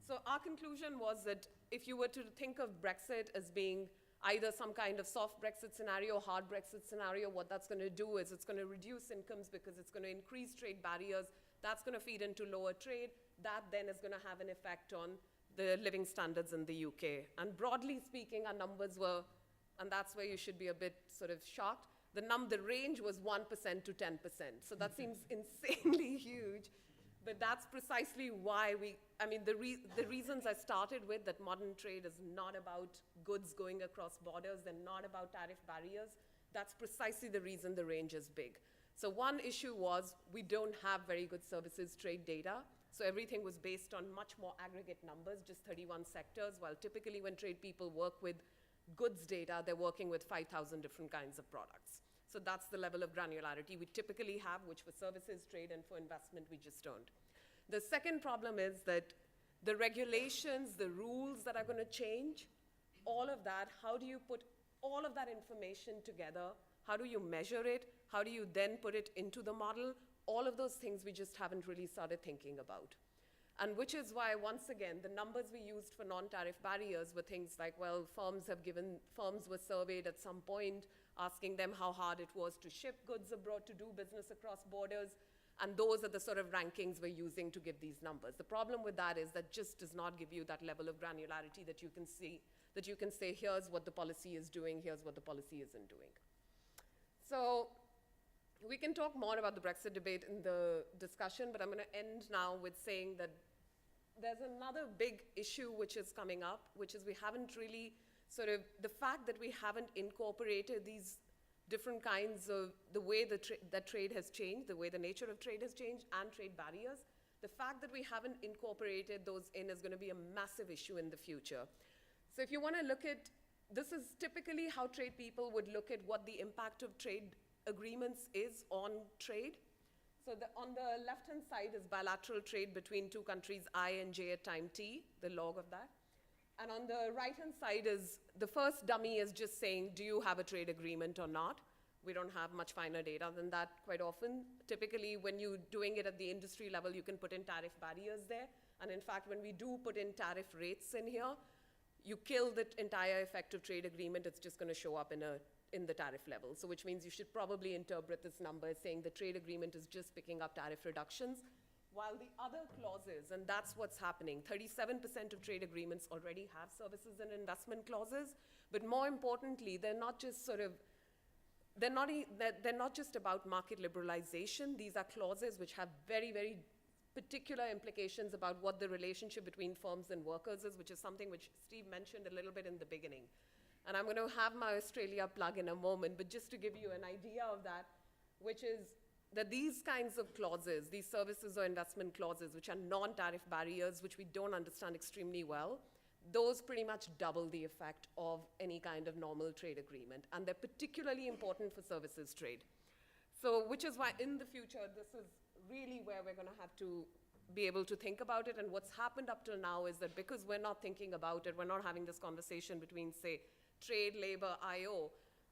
So our conclusion was that if you were to think of Brexit as being either some kind of soft Brexit scenario, hard Brexit scenario, what that's going to do is it's going to reduce incomes because it's going to increase trade barriers. That's going to feed into lower trade. That then is going to have an effect on the living standards in the UK. And broadly speaking, our numbers were, and that's where you should be a bit sort of shocked, the range was 1% to 10%. So that seems insanely huge. But that's precisely why the reasons I started with, that modern trade is not about goods going across borders, they're not about tariff barriers, that's precisely the reason the range is big. So one issue was we don't have very good services trade data. So everything was based on much more aggregate numbers, just 31 sectors, while typically when trade people work with goods data, they're working with 5,000 different kinds of products. So that's the level of granularity we typically have, which for services trade and for investment, we just don't. The second problem is that the regulations, the rules that are going to change, all of that, how do you put all of that information together? How do you measure it? How do you then put it into the model? All of those things we just haven't really started thinking about. And which is why, once again, the numbers we used for non-tariff barriers were things like, well, firms were surveyed at some point, asking them how hard it was to ship goods abroad, to do business across borders, and those are the sort of rankings we're using to give these numbers. The problem with that is that just does not give you that level of granularity that you can see, that you can say, here's what the policy is doing, here's what the policy isn't doing. So we can talk more about the Brexit debate in the discussion, but I'm going to end now with saying that there's another big issue which is coming up, which is we haven't really the fact that we haven't incorporated these different kinds of the way that trade has changed, the way the nature of trade has changed, and trade barriers. The fact that we haven't incorporated those in is going to be a massive issue in the future. So if you want to look at, this is typically how trade people would look at what the impact of trade agreements is on trade. So on the left-hand side is bilateral trade between two countries, I and J at time t, the log of that. And on the right-hand side is, the first dummy is just saying, do you have a trade agreement or not? We don't have much finer data than that quite often. Typically, when you're doing it at the industry level, you can put in tariff barriers there. And in fact, when we do put in tariff rates in here, you kill the entire effective trade agreement. It's just going to show up in the tariff level. So which means you should probably interpret this number as saying the trade agreement is just picking up tariff reductions, while the other clauses, and that's what's happening, 37% of trade agreements already have services and investment clauses. But more importantly, they're not just sort of, they're not just about market liberalization. These are clauses which have very, very particular implications about what the relationship between firms and workers is, which is something which Steve mentioned a little bit in the beginning. And I'm going to have my Australia plug in a moment, but just to give you an idea of that, which is that these kinds of clauses, these services or investment clauses, which are non-tariff barriers, which we don't understand extremely well, those pretty much double the effect of any kind of normal trade agreement. And they're particularly important for services trade. So, which is why in the future, this is really where we're going to have to be able to think about it. And what's happened up till now is that because we're not thinking about it, we're not having this conversation between, say, trade, labor, IO,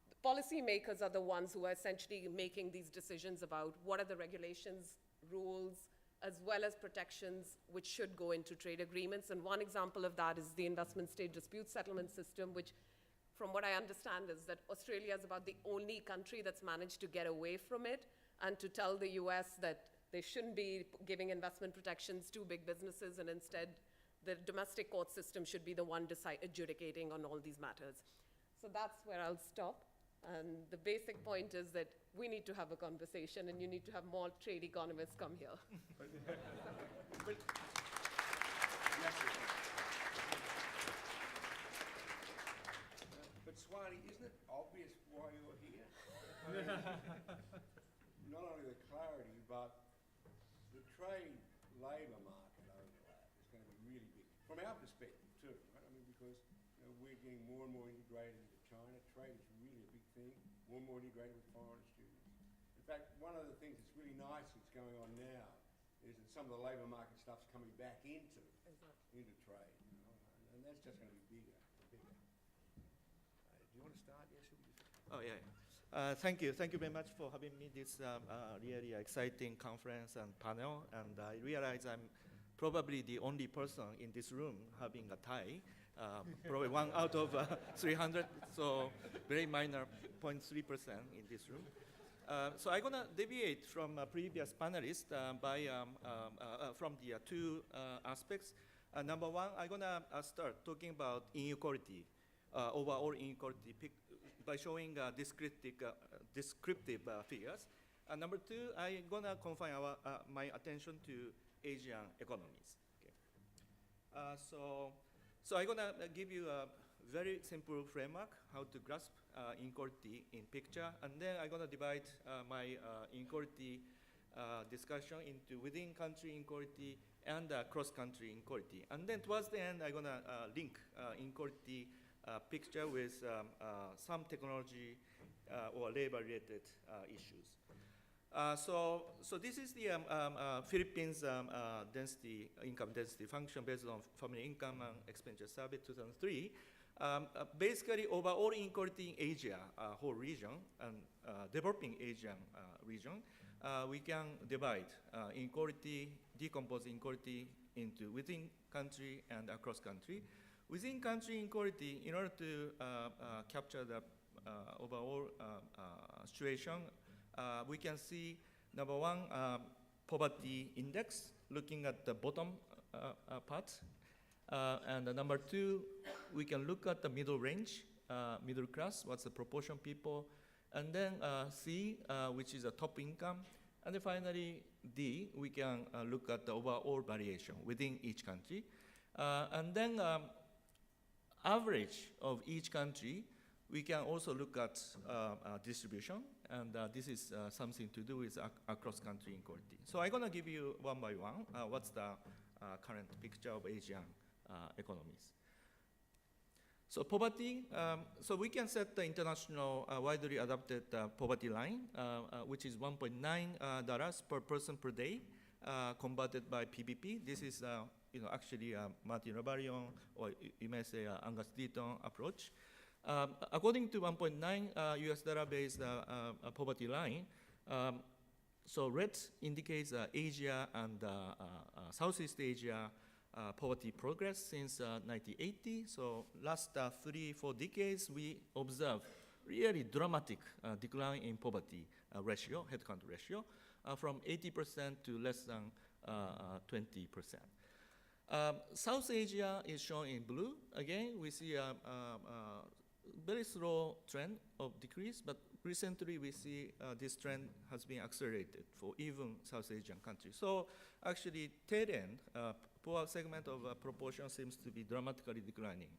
the policymakers are the ones who are essentially making these decisions about what are the regulations, rules, as well as protections which should go into trade agreements. And one example of that is the investment state dispute settlement system, which from what I understand is that Australia is about the only country that's managed to get away from it and to tell the US that they shouldn't be giving investment protections to big businesses, and instead the domestic court system should be the one adjudicating on all these matters. So that's where I'll stop. And the basic point is that we need to have a conversation, and you need to have more trade economists come here. But Swati, isn't it obvious why you're here? Not only the clarity, but the trade-labour market overlap is going to be really big, from our perspective too, right? I mean, because we're getting more and more integrated into China. Trade is really a big thing, more and more integrated with foreign students. In fact, one of the things that's really nice that's going on now is that some of the labour market stuff's coming back into trade, and that's just going to be bigger and bigger. Do you want to start? Yes, Oh, yeah. Thank you very much for having me this really exciting conference and panel. And I realize I'm probably the only person in this room having a tie, probably one out of 300, so very minor 0.3% in this room. So I'm gonna deviate from previous panelists from the two aspects. Number one, I'm gonna start talking about inequality, overall inequality by showing descriptive figures. Number two, I'm gonna confine my attention to Asian economies. Okay. So I'm gonna give you a very simple framework how to grasp inequality in picture, and then I'm gonna divide my inequality discussion into within country inequality and cross-country inequality. And then towards the end, I'm gonna link inequality picture with some technology or labor-related issues. So this is the Philippines income density function based on family income and expenditure survey 2003. Basically, overall inequality in Asia, whole region, and developing Asian region, we can divide inequality, decompose inequality into within country and across country. Within country inequality, in order to capture the overall situation, we can see, number one, poverty index, looking at the bottom part. And number two, we can look at the middle range, middle class, what's the proportion of people. And then C, which is the top income. And then finally, D, we can look at the overall variation within each country. And then average of each country, we can also look at distribution, and this is something to do with across-country inequality. So I'm going to give you one by one what's the current picture of Asian economies. So poverty, so we can set the international widely adopted poverty line, which is $1.9 per person per day, converted by PBP. This is actually Martin Rebarion, or you may say Angus Deaton approach. According to $1.9 US based poverty line, so red indicates Asia and Southeast Asia poverty progress since 1980. So last 3-4 decades, we observe really dramatic decline in poverty ratio, headcount ratio, from 80% to less than 20%. South Asia is shown in blue. Again, we see a very slow trend of decrease, but recently we see this trend has been accelerated for even South Asian countries. So actually, tail end, poor segment of proportion seems to be dramatically declining.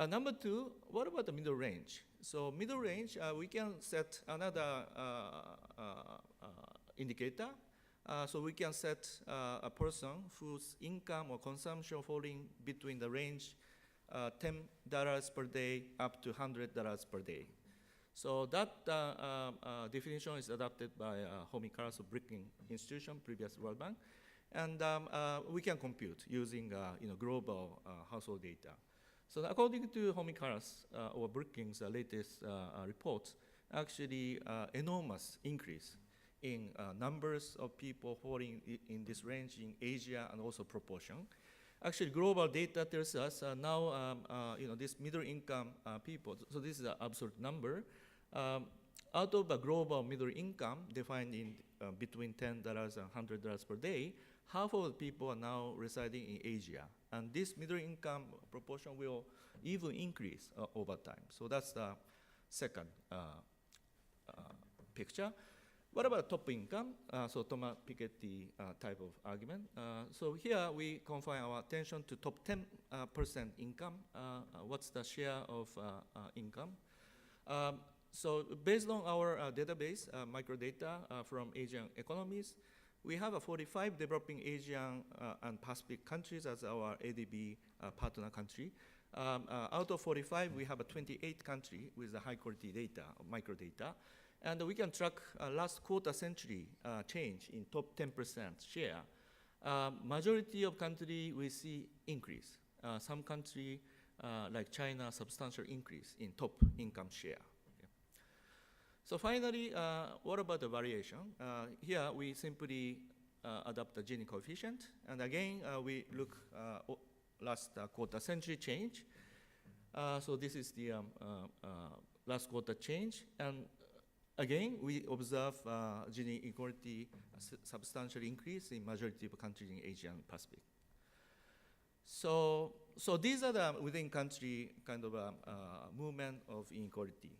Number two, what about the middle range? So middle range, we can set another indicator. So we can set a person whose income or consumption falling between the range $10 per day up to $100 per day. So that definition is adopted by Homi Karas of Brookings Institution, previous World Bank. And we can compute using global household data. So according to Homi Karas or Brookings' latest report, actually enormous increase in numbers of people falling in this range in Asia and also proportion. Actually, global data tells us now, this middle income people, so this is an absolute number, out of the global middle income defined in between $10 and $100 per day, half of the people are now residing in Asia. And this middle income proportion will even increase over time. So that's the second picture. What about top income? So Thomas Piketty type of argument. So here we confine our attention to top 10% income. What's the share of income? So based on our database, microdata from Asian economies, we have 45 developing Asian and Pacific countries as our ADB partner country. Out of 45, we have 28 countries with high quality data, microdata. And we can track last quarter century change in top 10% share. Majority of countries we see increase. Some country like China, substantial increase in top income share. Okay. So finally, what about the variation? Here we simply adopt the Gini coefficient. And again, we look last quarter century change. So this is the last quarter change. And again, we observe Gini inequality substantial increase in majority of countries in Asia and Pacific. So these are the within country kind of movement of inequality.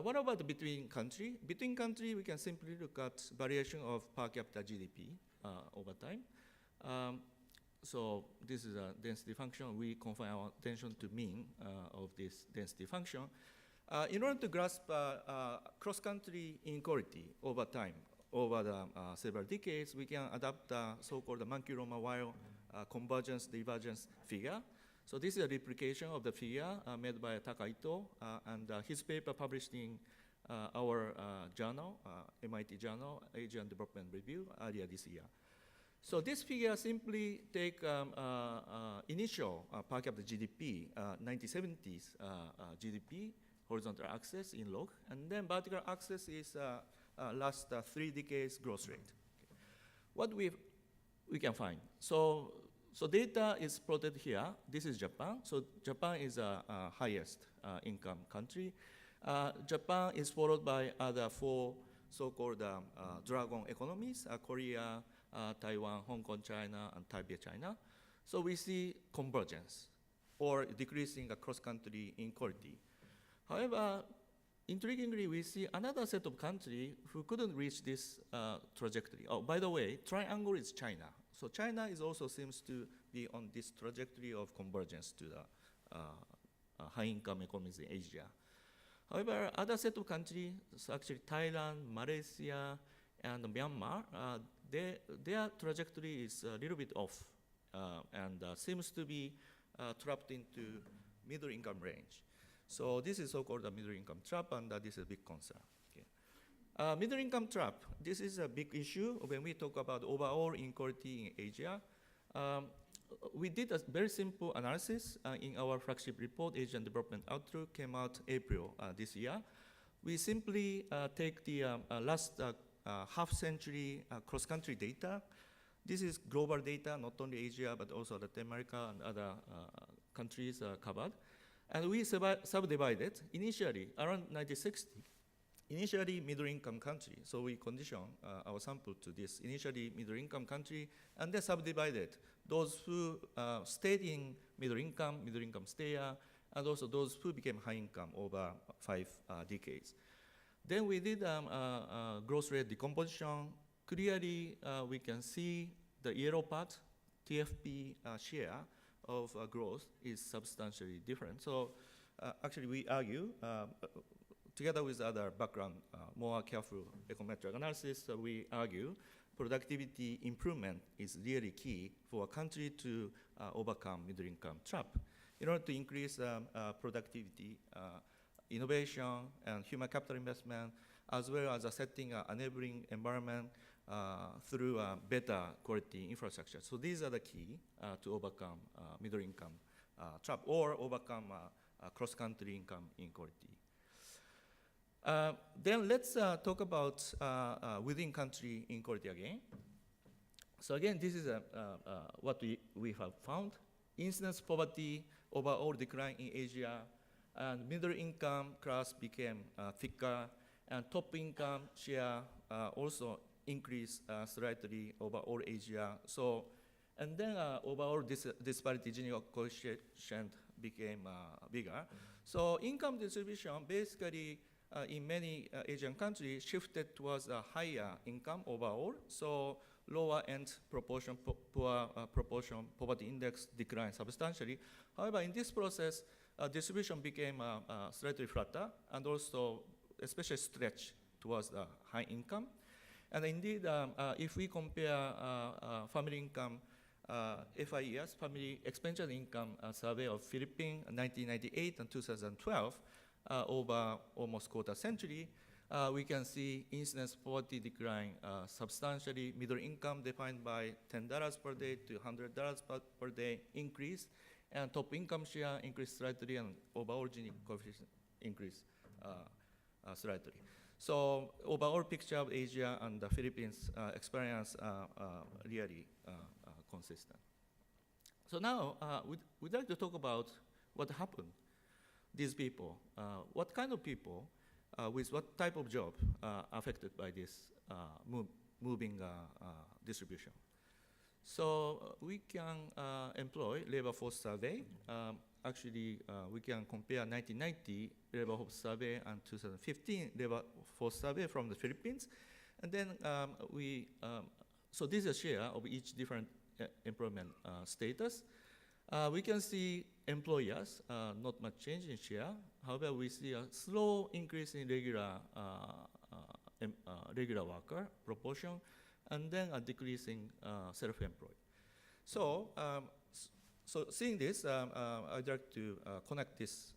What about between country? Between country, we can simply look at variation of per capita GDP over time. So this is a density function. We confine our attention to mean of this density function. In order to grasp cross-country inequality over time, over the several decades, we can adapt the so-called Mankey-Roma-Weil convergence divergence figure. So this is a replication of the figure made by Taka Ito, and his paper published in our journal, MIT journal, Asian Development Review, earlier this year. So this figure simply take initial per capita GDP, 1970s GDP, horizontal axis in log, and then vertical axis is last 3 decades growth rate. Okay. What we can find. So data is plotted here. This is Japan. So Japan is a highest income country. Japan is followed by other 4 so-called dragon economies, Korea, Taiwan, Hong Kong, China, and Taipei, China. So we see convergence or decreasing cross-country inequality. However, intriguingly, we see another set of countries who couldn't reach this trajectory. Oh, by the way, triangle is China. So China is also seems to be on this trajectory of convergence to the high-income economies in Asia. However, other set of countries, so actually Thailand, Malaysia, and Myanmar, their trajectory is a little bit off and seems to be trapped into middle income range. So this is so-called the middle income trap, and this is a big concern. Okay. Middle income trap, this is a big issue when we talk about overall inequality in Asia. We did a very simple analysis in our flagship report, Asian Development Outlook, came out April this year. We simply take the last half-century cross-country data. This is global data, not only Asia, but also Latin America and other countries covered. And we subdivided initially, around 1960, initially middle-income country. So we condition our sample to this initially middle-income country, and then subdivided those who stayed in middle-income stayer, and also those who became high-income over 5 decades. Then we did growth rate decomposition. Clearly, we can see the yellow part, TFP share of growth is substantially different. So actually, we argue, together with other background, more careful econometric analysis, we argue productivity improvement is really key for a country to overcome middle income trap. In order to increase productivity, innovation, and human capital investment, as well as setting an enabling environment through better quality infrastructure. So these are the key to overcome middle income trap or overcome cross-country income inequality. Then let's talk about within country inequality again. So again, this is what we have found. Incidence poverty overall decline in Asia, and middle income class became thicker, and top income share also increased slightly over all Asia. So, and then overall disparity Gini coefficient became bigger. So income distribution basically in many Asian countries shifted towards a higher income overall. So lower end proportion, poor proportion poverty index declined substantially. However, in this process, distribution became slightly flatter and also especially stretched towards the high income. And indeed, if we compare family income, FIES, Family Expenditure Income Survey of Philippines, 1998 and 2012, over almost quarter century, we can see incidence poverty decline substantially. Middle income defined by $10 per day to $100 per day increased, and top income share increased slightly, and overall Gini coefficient increased slightly. So overall picture of Asia and the Philippines experience really consistent. So now we'd like to talk about what happened. These people, what kind of people with what type of job affected by this moving distribution. So we can employ labor force survey. Actually, we can compare 1990 labor force survey and 2015 labor force survey from the Philippines. And then so this is a share of each different employment status. We can see employers, not much change in share. However, we see a slow increase in regular worker proportion, and then a decrease in self-employed. So, so seeing this, I'd like to connect this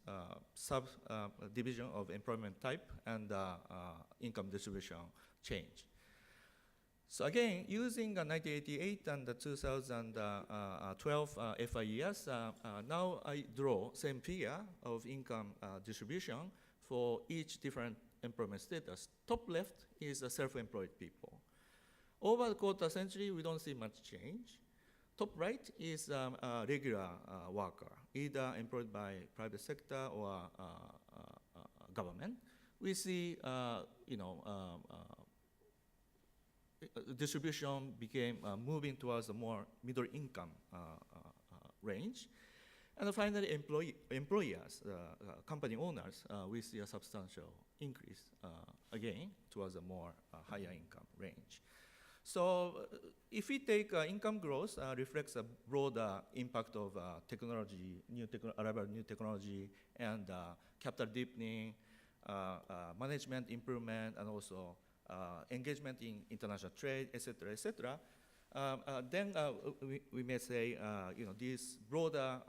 subdivision of employment type and income distribution change. So again, using 1988 and the 2012 FIES, now I draw same figure of income distribution for each different employment status. Top left is self-employed people. Over the quarter century, we don't see much change. Top right is a regular worker, either employed by private sector or government. We see, distribution became moving towards a more middle income range. And finally, employers, company owners, we see a substantial increase, again, towards a more higher income range. So if we take income growth reflects a broader impact of technology, arrival of new technology, and capital deepening, management improvement, and also engagement in international trade, etc., etc. Then we may say, this broader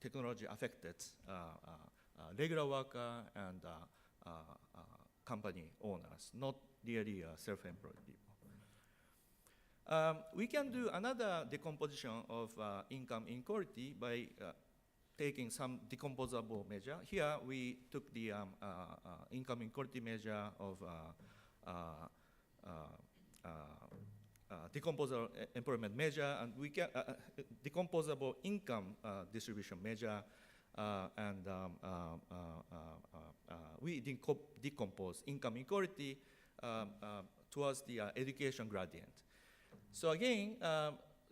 technology affected regular worker and company owners, not really self-employed people. We can do another decomposition of income inequality by taking some decomposable measure. Here we took the income inequality measure of decomposable employment measure, and we can decomposable income distribution measure, and we decompose income inequality towards the education gradient. So again,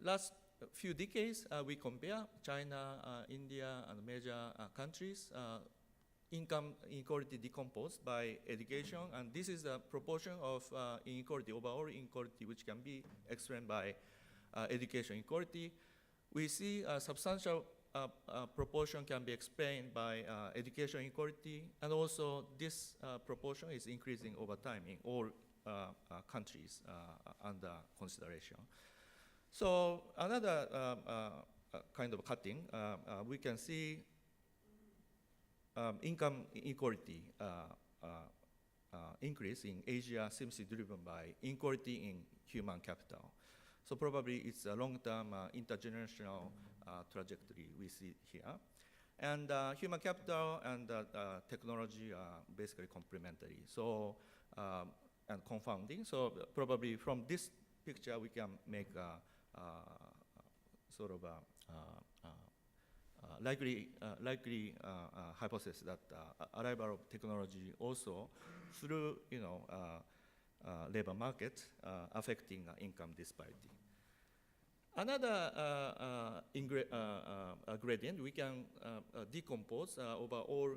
last few decades, we compare China, India, and major countries. Income inequality decomposed by education, and this is the proportion of inequality, overall inequality, which can be explained by education inequality. We see a substantial proportion can be explained by education inequality, and also this proportion is increasing over time in all countries under consideration. So another kind of cutting, we can see income inequality increase in Asia seems to be driven by inequality in human capital. So probably it's a long-term intergenerational trajectory we see here. And human capital and technology are basically complementary. So, and confounding. So probably from this picture, we can make sort of likely hypothesis that arrival of technology also through labor market affecting income disparity. Another gradient we can decompose overall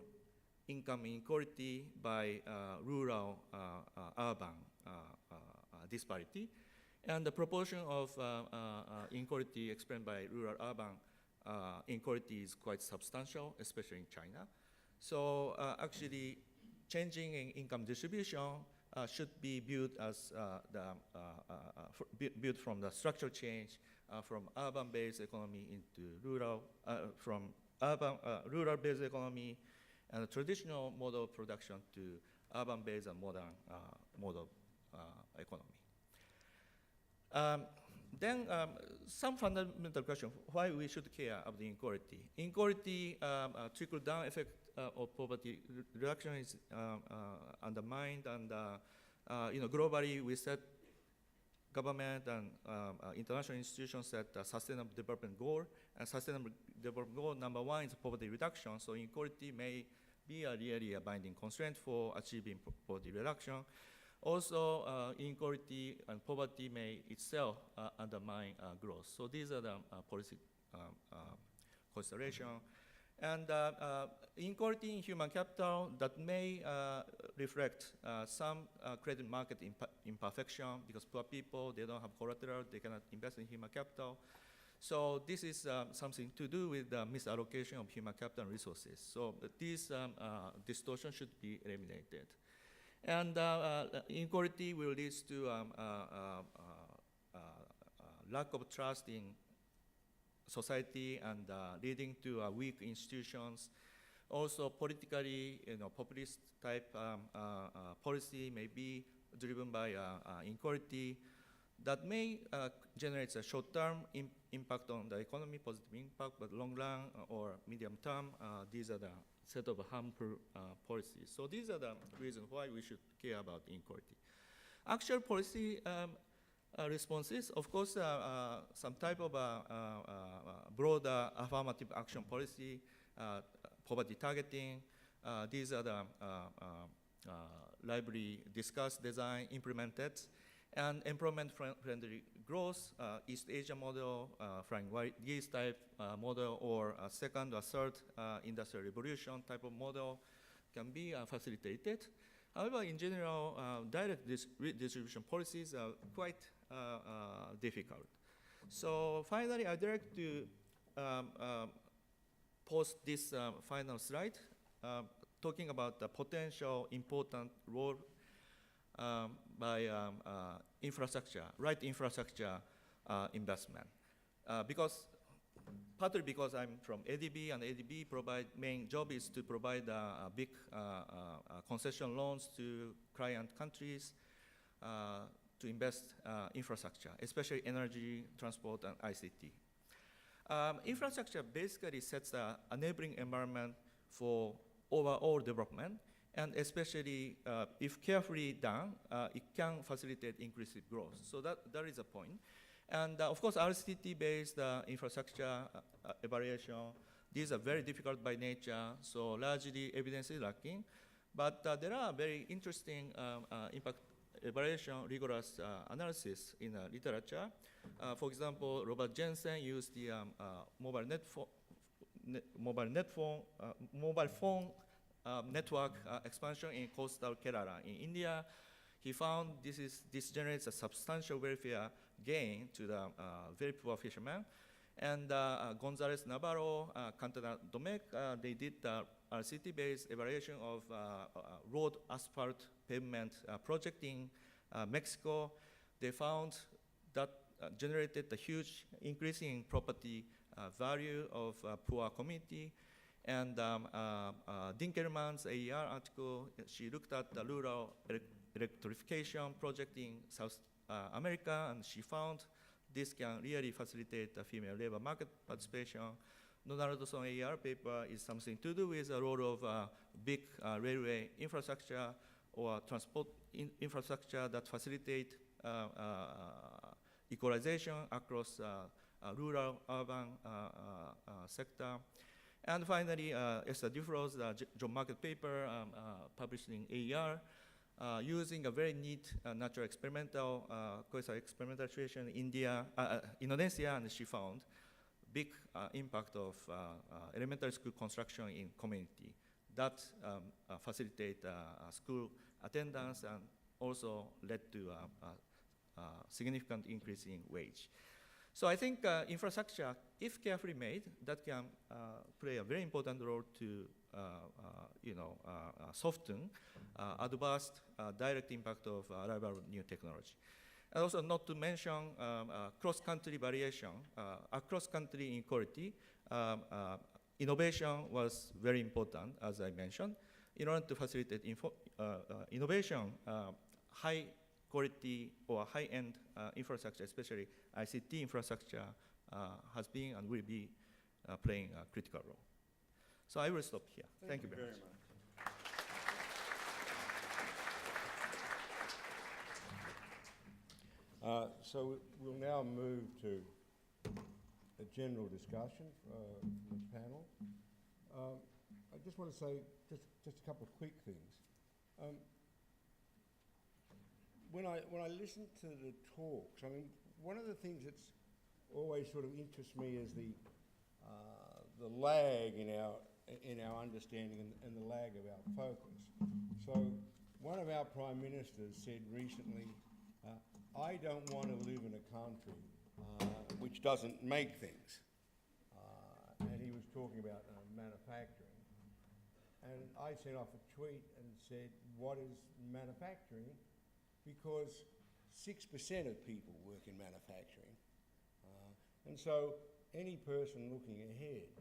income inequality by rural urban disparity, and the proportion of inequality explained by rural urban inequality is quite substantial, especially in China. So actually, changing in income distribution should be viewed as built from the structural change from urban-based economy into rural, from rural-based economy and a traditional model of production to urban-based and modern model economy. Then some fundamental question, why we should care about the inequality. Inequality trickle-down effect of poverty reduction is undermined, and globally we set government and international institutions set a sustainable development goal, and sustainable development goal number one is poverty reduction, so inequality may be really a binding constraint for achieving poverty reduction. Also, inequality and poverty may itself undermine growth. So these are the policy consideration. And inequality in human capital that may reflect some credit market imperfection, because poor people, they don't have collateral, they cannot invest in human capital. So this is something to do with the misallocation of human capital and resources. So this distortion should be eliminated. And inequality will lead to lack of trust in society and leading to weak institutions. Also, politically, populist type policy may be driven by inequality that may generate a short-term impact on the economy, positive impact, but long run or medium term, these are the set of harmful policies. So these are the reasons why we should care about inequality. Actual policy responses, of course, some type of broader affirmative action policy, poverty targeting, these are the library discussed, designed, implemented, and employment-friendly growth, East Asia model, Flying Geese type model, or a second or third industrial revolution type of model can be facilitated. However, in general, direct distribution policies are quite difficult. So finally, I'd like to post this final slide, talking about the potential important role by infrastructure, right infrastructure investment. Partly because I'm from ADB, and ADB main job is to provide big concession loans to client countries to invest infrastructure, especially energy, transport, and ICT. Infrastructure basically sets the enabling environment for overall development, and especially if carefully done, it can facilitate inclusive growth. So that is a point. And of course, RCT-based infrastructure evaluation, these are very difficult by nature, so largely evidence is lacking. But there are very interesting impact evaluation, rigorous analysis in literature. For example, Robert Jensen used the mobile phone network expansion in coastal Kerala in India. He found this generates a substantial welfare gain to the very poor fishermen. And Gonzalez Navarro, Cantana Domecq, they did RCT-based evaluation of road asphalt pavement project in Mexico. They found that generated a huge increase in property value of poor community. And Dinkelman's AER article, she looked at the rural electrification project in South America, and she found this can really facilitate the female labor market participation. Donaldson AER paper is something to do with the role of big railway infrastructure or transport infrastructure that facilitate equalization across rural, urban sector. And finally, Esther Duflos, John Market paper published in AER, using a very neat natural experimental, experimental situation in Indonesia, and she found big impact of elementary school construction in community that facilitate school attendance and also led to a significant increase in wage. So I think infrastructure, if carefully made, that can play a very important role to soften adverse direct impact of arrival of new technology. And also not to mention cross-country variation, cross-country inequality. Innovation was very important, as I mentioned. In order to facilitate innovation, high quality or high-end infrastructure, especially ICT infrastructure, has been and will be playing a critical role. So I will stop here. Thank you very much. So we'll now move to a general discussion from the panel. I just want to say just a couple of quick things. When I listen to the talks, I mean, one of the things that's always sort of interests me is the lag in our understanding and the lag of our focus. So one of our prime ministers said recently, I don't want to live in a country which doesn't make things. And he was talking about manufacturing. And I sent off a tweet and said, what is manufacturing? Because 6% of people work in manufacturing. And so any person looking ahead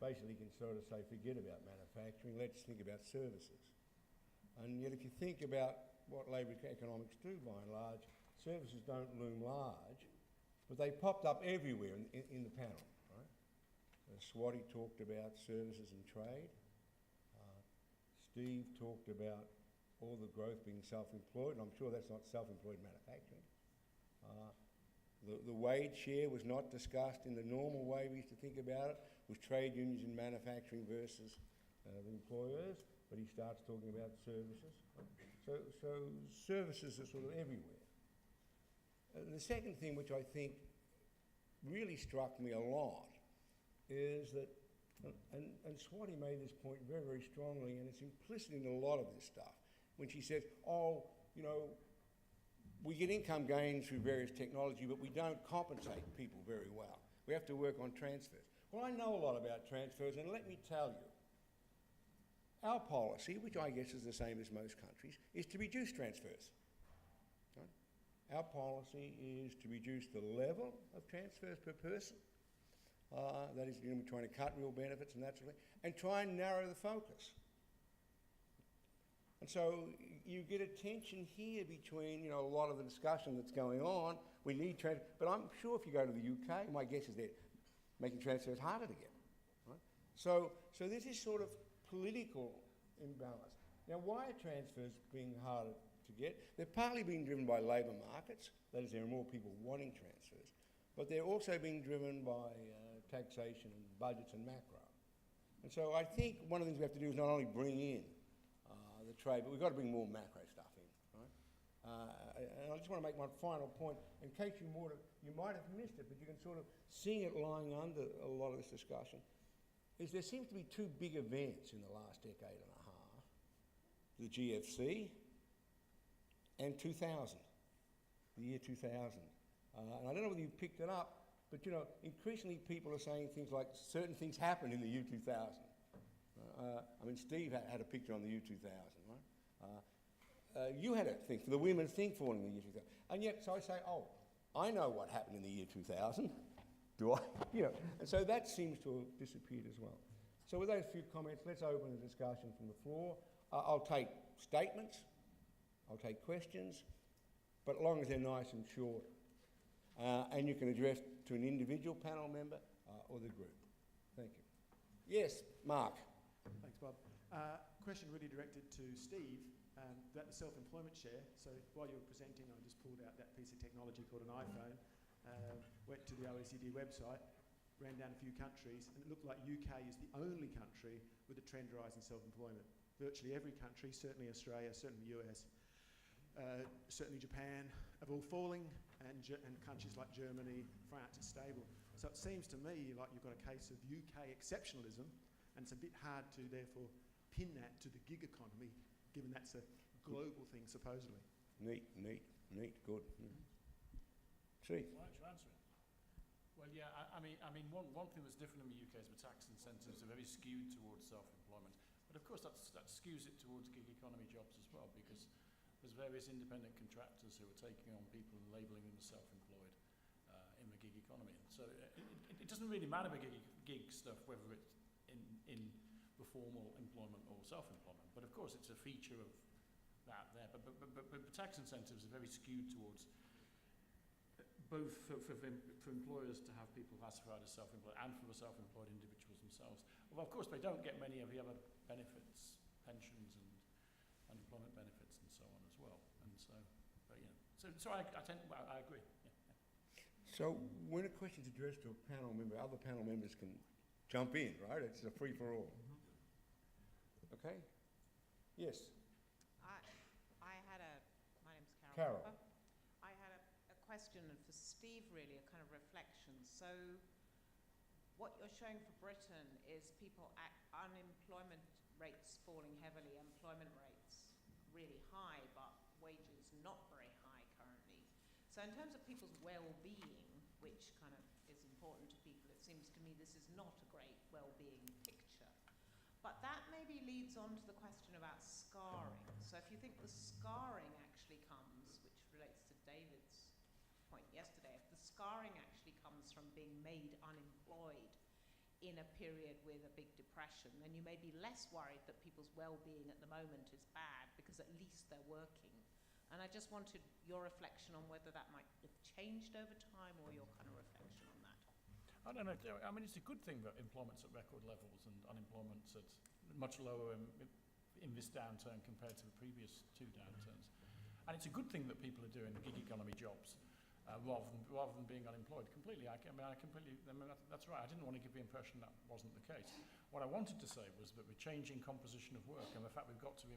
basically can sort of say, forget about manufacturing, let's think about services. And yet if you think about what labour economics do by and large, services don't loom large, but they popped up everywhere in the panel, right? Swati talked about services and trade. Steve talked about all the growth being self-employed, and I'm sure that's not self-employed manufacturing. The wage share was not discussed in the normal way we used to think about it, with trade unions in manufacturing versus the employers, but he starts talking about services. So services are sort of everywhere. The second thing which I think really struck me a lot is that, and Swati made this point very, very strongly, and it's implicit in a lot of this stuff, when she says, oh, you know, we get income gains through various technology, but we don't compensate people very well. We have to work on transfers. Well, I know a lot about transfers, and let me tell you, our policy, which I guess is the same as most countries, is to reduce transfers. Right? Our policy is to reduce the level of transfers per person. That is, we're trying to cut real benefits and that sort of thing, and try and narrow the focus. And so you get a tension here between, a lot of the discussion that's going on. We need transfers, but I'm sure if you go to the UK, my guess is they're making transfers harder to get. Right? So this is sort of political imbalance. Now, why are transfers being harder to get? They're partly being driven by labour markets. That is, there are more people wanting transfers, but they're also being driven by taxation and budgets and macro. And so I think one of the things we have to do is not only bring in the trade, but we've got to bring more macro stuff in, right? And I just want to make one final point, in case you might have missed it, but you can sort of see it lying under a lot of this discussion, is there seems to be two big events in the last decade and a half, the GFC and 2000, the year 2000. And I don't know whether you picked it up, but increasingly people are saying things like certain things happened in the year 2000. Steve had a picture on the year 2000, right? You had a thing for the women's thing falling in the year 2000. And yet, so I say, I know what happened in the year 2000. Do I? And so that seems to have disappeared as well. So with those few comments, let's open the discussion from the floor. I'll take statements, I'll take questions, but as long as they're nice and short. And you can address to an individual panel member or the group. Thank you. Yes, Mark. Thanks, Bob. Question really directed to Steve about the self-employment share. So while you were presenting, I just pulled out that piece of technology called an iPhone, went to the OECD website, ran down a few countries, and it looked like UK is the only country with a trend rise in self-employment. Virtually every country, certainly Australia, certainly the US, certainly Japan, are all falling, and countries like Germany, France are stable. So it seems to me like you've got a case of UK exceptionalism, and it's a bit hard to therefore pin that to the gig economy, given that's a global thing supposedly. Neat, good. See. Why don't you answer it? Well, yeah, I mean, one thing that's different in the UK is the tax incentives are very skewed towards self-employment. But of course, that skews it towards gig economy jobs as well, because there's various independent contractors who are taking on people and labelling them as self-employed in the gig economy. So it doesn't really matter the gig stuff, whether it's in the formal employment or self-employment. But of course, it's a feature of that there. But the tax incentives are very skewed towards both for employers to have people classified as self-employed and for the self-employed individuals themselves. Well, of course, they don't get many of the other benefits, pensions and unemployment benefits and so on as well. And so, I agree. Yeah. So when a question's addressed to a panel member, other panel members can jump in, right? It's a free-for-all. Mm-hmm. Okay? Yes? My name's Carol. Carol. I had a question for Steve, really, a kind of reflection. So what you're showing for Britain is unemployment rates falling heavily, employment rates really high, but wages not very high currently. So in terms of people's well-being, which kind of is important to people, it seems to me this is not a great well-being picture. But that maybe leads on to the question about scarring. So if you think the scarring actually comes, which relates to David's point yesterday, if the scarring actually comes from being made unemployed in a period with a big depression, then you may be less worried that people's well-being at the moment is bad because at least they're working. And I just wanted your reflection on whether that might have changed over time, or your kind of reflection on that. I don't know. I mean, it's a good thing that employment's at record levels and unemployment's at much lower in this downturn compared to the previous two downturns. And it's a good thing that people are doing gig economy jobs rather than being unemployed. Completely. That's right. I didn't want to give the impression that wasn't the case. What I wanted to say was that the changing composition of work and the fact we've got to the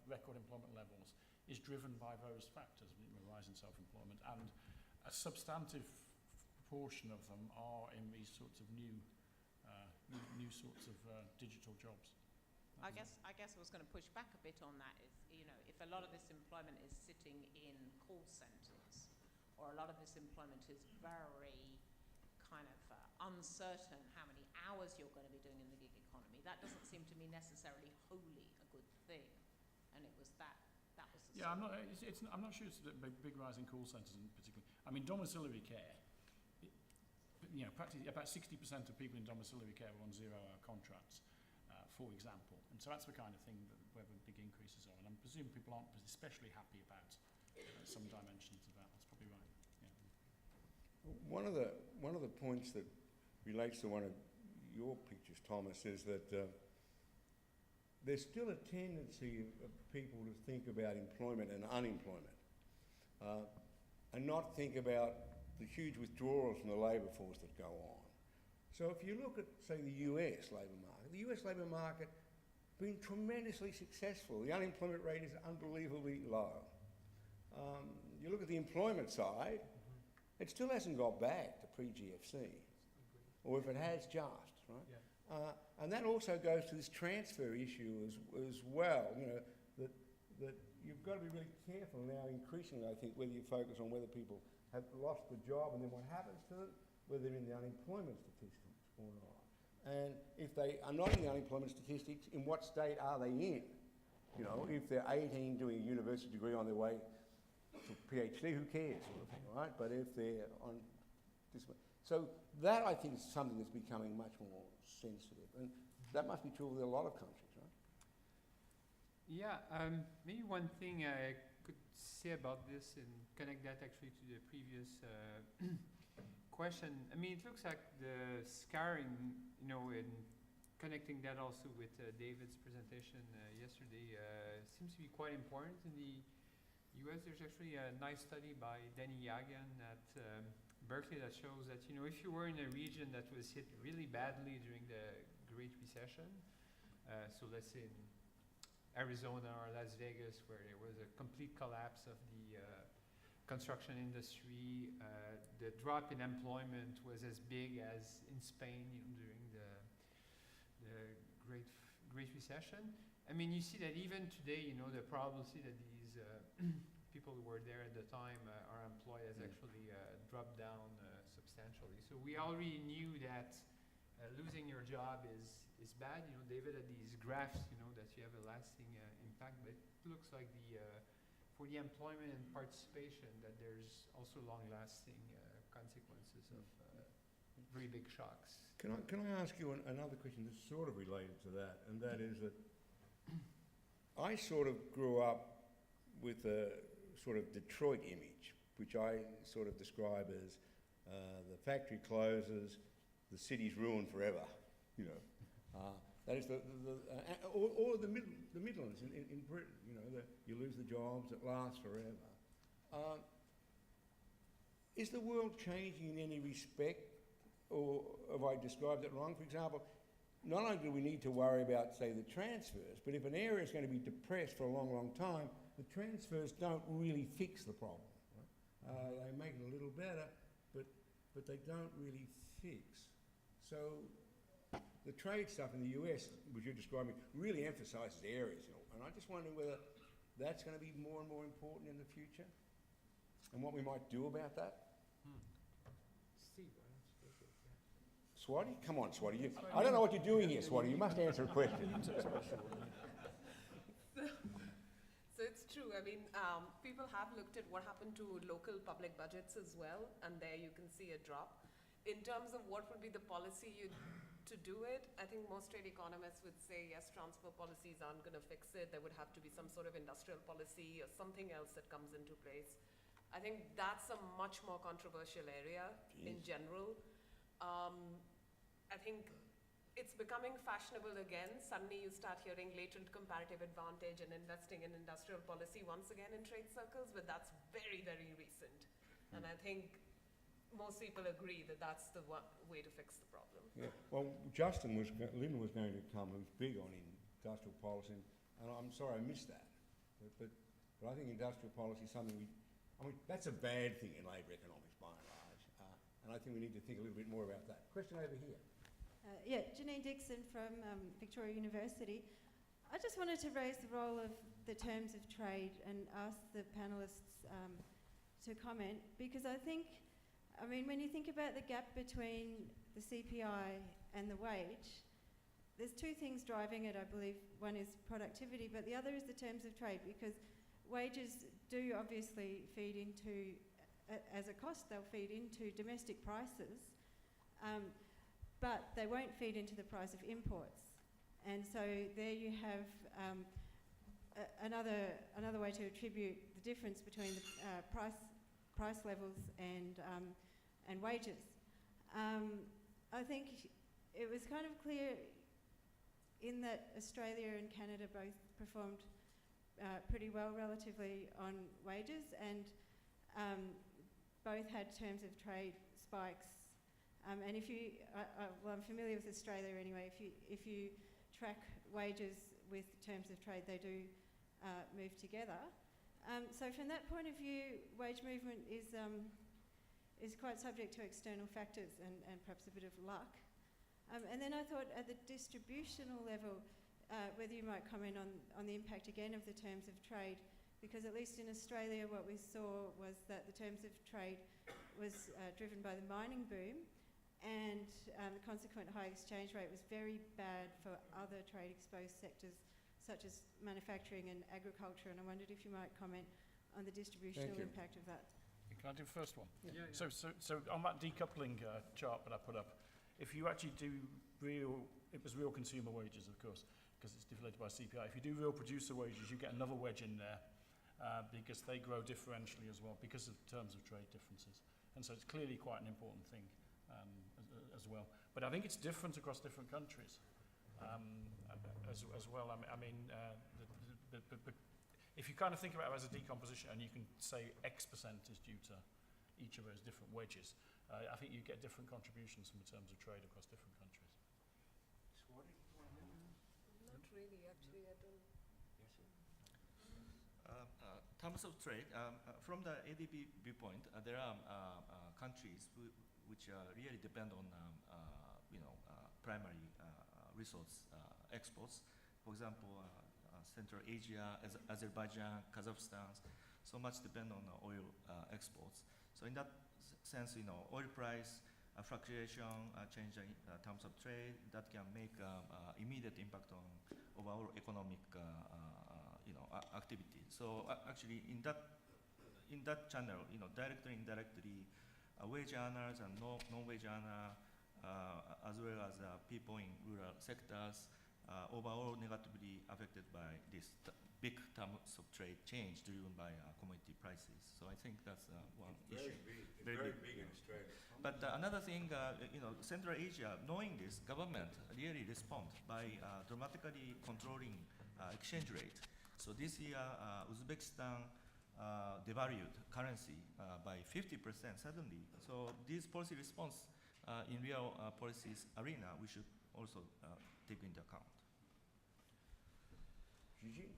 record employment levels is driven by those factors, the rise in self-employment, and a substantive proportion of them are in these sorts of new sorts of digital jobs. I guess I was going to push back a bit on that. If a lot of this employment is sitting in call centres, or a lot of this employment is very kind of uncertain how many hours you're going to be doing in the gig economy, that doesn't seem to me necessarily wholly a good thing. And it was that was the Yeah, I'm not sure it's a big rise in call centres in particular. I mean, domiciliary care, practically about 60% of people in domiciliary care are on 0-hour contracts, for example. And so that's the kind of thing where the big increases are. And I presume people aren't especially happy about some dimensions of that. That's probably right. Yeah. One of the points that relates to one of your pictures, Thomas, is that there's still a tendency of people to think about employment and unemployment, and not think about the huge withdrawals from the labour force that go on. So if you look at, say, the US labour market has been tremendously successful. The unemployment rate is unbelievably low. You look at the employment side, it still hasn't got back to pre-GFC, or if it has, just, right? Yeah. And that also goes to this transfer issue as well, that you've got to be really careful now increasingly, I think, whether you focus on whether people have lost the job and then what happens to them, whether they're in the unemployment statistics or not. And if they are not in the unemployment statistics, in what state are they in? If they're 18 doing a university degree on their way to PhD, who cares, sort of thing, right? But if they're on this one. So that, I think, is something that's becoming much more sensitive. And that must be true with a lot of countries, right? Yeah, maybe one thing I could say about this and connect that actually to the previous question. I mean, it looks like the scarring, and connecting that also with David's presentation yesterday seems to be quite important. In the US, there's actually a nice study by Danny Yagan at Berkeley that shows that, if you were in a region that was hit really badly during the Great Recession, so let's say in Arizona or Las Vegas, where there was a complete collapse of the construction industry, the drop in employment was as big as in Spain, during the Great Recession. I mean, you see that even today, the probability that these people who were there at the time are employed has actually dropped down substantially. So we already knew that losing your job is bad. David had these graphs, that you have a lasting impact, but it looks like for the employment and participation that there's also long-lasting consequences of very big shocks. Can I ask you another question that's sort of related to that, and that is that I sort of grew up with a sort of Detroit image, which I sort of describe as the factory closes, the city's ruined forever, that is all of the Midlands in Britain, you lose the jobs, it lasts forever. Is the world changing in any respect, or have I described it wrong? For example, not only do we need to worry about, say, the transfers, but if an area is going to be depressed for a long, long time, the transfers don't really fix the problem. Right? They make it a little better, but they don't really fix. So the trade stuff in the US, which you're describing, really emphasises areas, and I just wonder whether that's going to be more and more important in the future, and what we might do about that. Steve, Swati? Come on, Swati. I don't know what you're doing here, Swati. You must answer a question. So it's true. I mean, people have looked at what happened to local public budgets as well, and there you can see a drop. In terms of what would be the policy to do it, I think most trade economists would say, yes, transfer policies aren't going to fix it. There would have to be some sort of industrial policy or something else that comes into place. I think that's a much more controversial area in general. I think it's becoming fashionable again. Suddenly you start hearing latent comparative advantage and investing in industrial policy once again in trade circles, but that's very, very recent. And I think most people agree that that's the way to fix the problem. Yeah. Well, Lynn was going to come, who's big on industrial policy, and I'm sorry I missed that. But I think industrial policy is something that's a bad thing in labour economics by and large. And I think we need to think a little bit more about that. Question over here. Yeah, Janae Dixon from Victoria University. I just wanted to raise the role of the terms of trade and ask the panelists to comment, because I mean, when you think about the gap between the CPI and the wage, there's two things driving it, I believe. One is productivity, but the other is the terms of trade, because wages do obviously feed into, as a cost, they'll feed into domestic prices, but they won't feed into the price of imports. And so there you have another way to attribute the difference between the price levels and wages. I think it was kind of clear in that Australia and Canada both performed pretty well relatively on wages, and both had terms of trade spikes. And if you, well, I'm familiar with Australia anyway. If you track wages with terms of trade, they do move together. So from that point of view, wage movement is quite subject to external factors and perhaps a bit of luck. And then I thought at the distributional level, whether you might comment on the impact again of the terms of trade, because at least in Australia what we saw was that the terms of trade was driven by the mining boom, and the consequent high exchange rate was very bad for other trade exposed sectors such as manufacturing and agriculture, and I wondered if you might comment on the distributional impact of that. Can I do the first one? Yeah. So on that decoupling chart that I put up, if you actually do it was real consumer wages, of course, because it's deflated by CPI. If you do real producer wages, you get another wedge in there because they grow differentially as well because of terms of trade differences. And so it's clearly quite an important thing as well. But I think it's different across different countries as well. I mean, if you kind of think about it as a decomposition and you can say X% is due to each of those different wedges, I think you get different contributions from the terms of trade across different countries. Swati? Not really, actually, I don't. Terms of trade, from the ADB viewpoint, there are countries which really depend on primary resource exports. For example, Central Asia, Azerbaijan, Kazakhstan, so much depend on oil exports. So in that sense, oil price fluctuation, change in terms of trade, that can make immediate impact on overall economic activity. So actually, in that channel, directly, indirectly, wage earners and non-wage earners, as well as people in rural sectors, overall negatively affected by this big terms of trade change driven by commodity prices. So I think that's one issue. Very big in Australia. But another thing, Central Asia, knowing this, government really respond by dramatically controlling exchange rate. So this year, Uzbekistan devalued currency by 50% suddenly. So this policy response in real policies arena, we should also take into account. Gigi?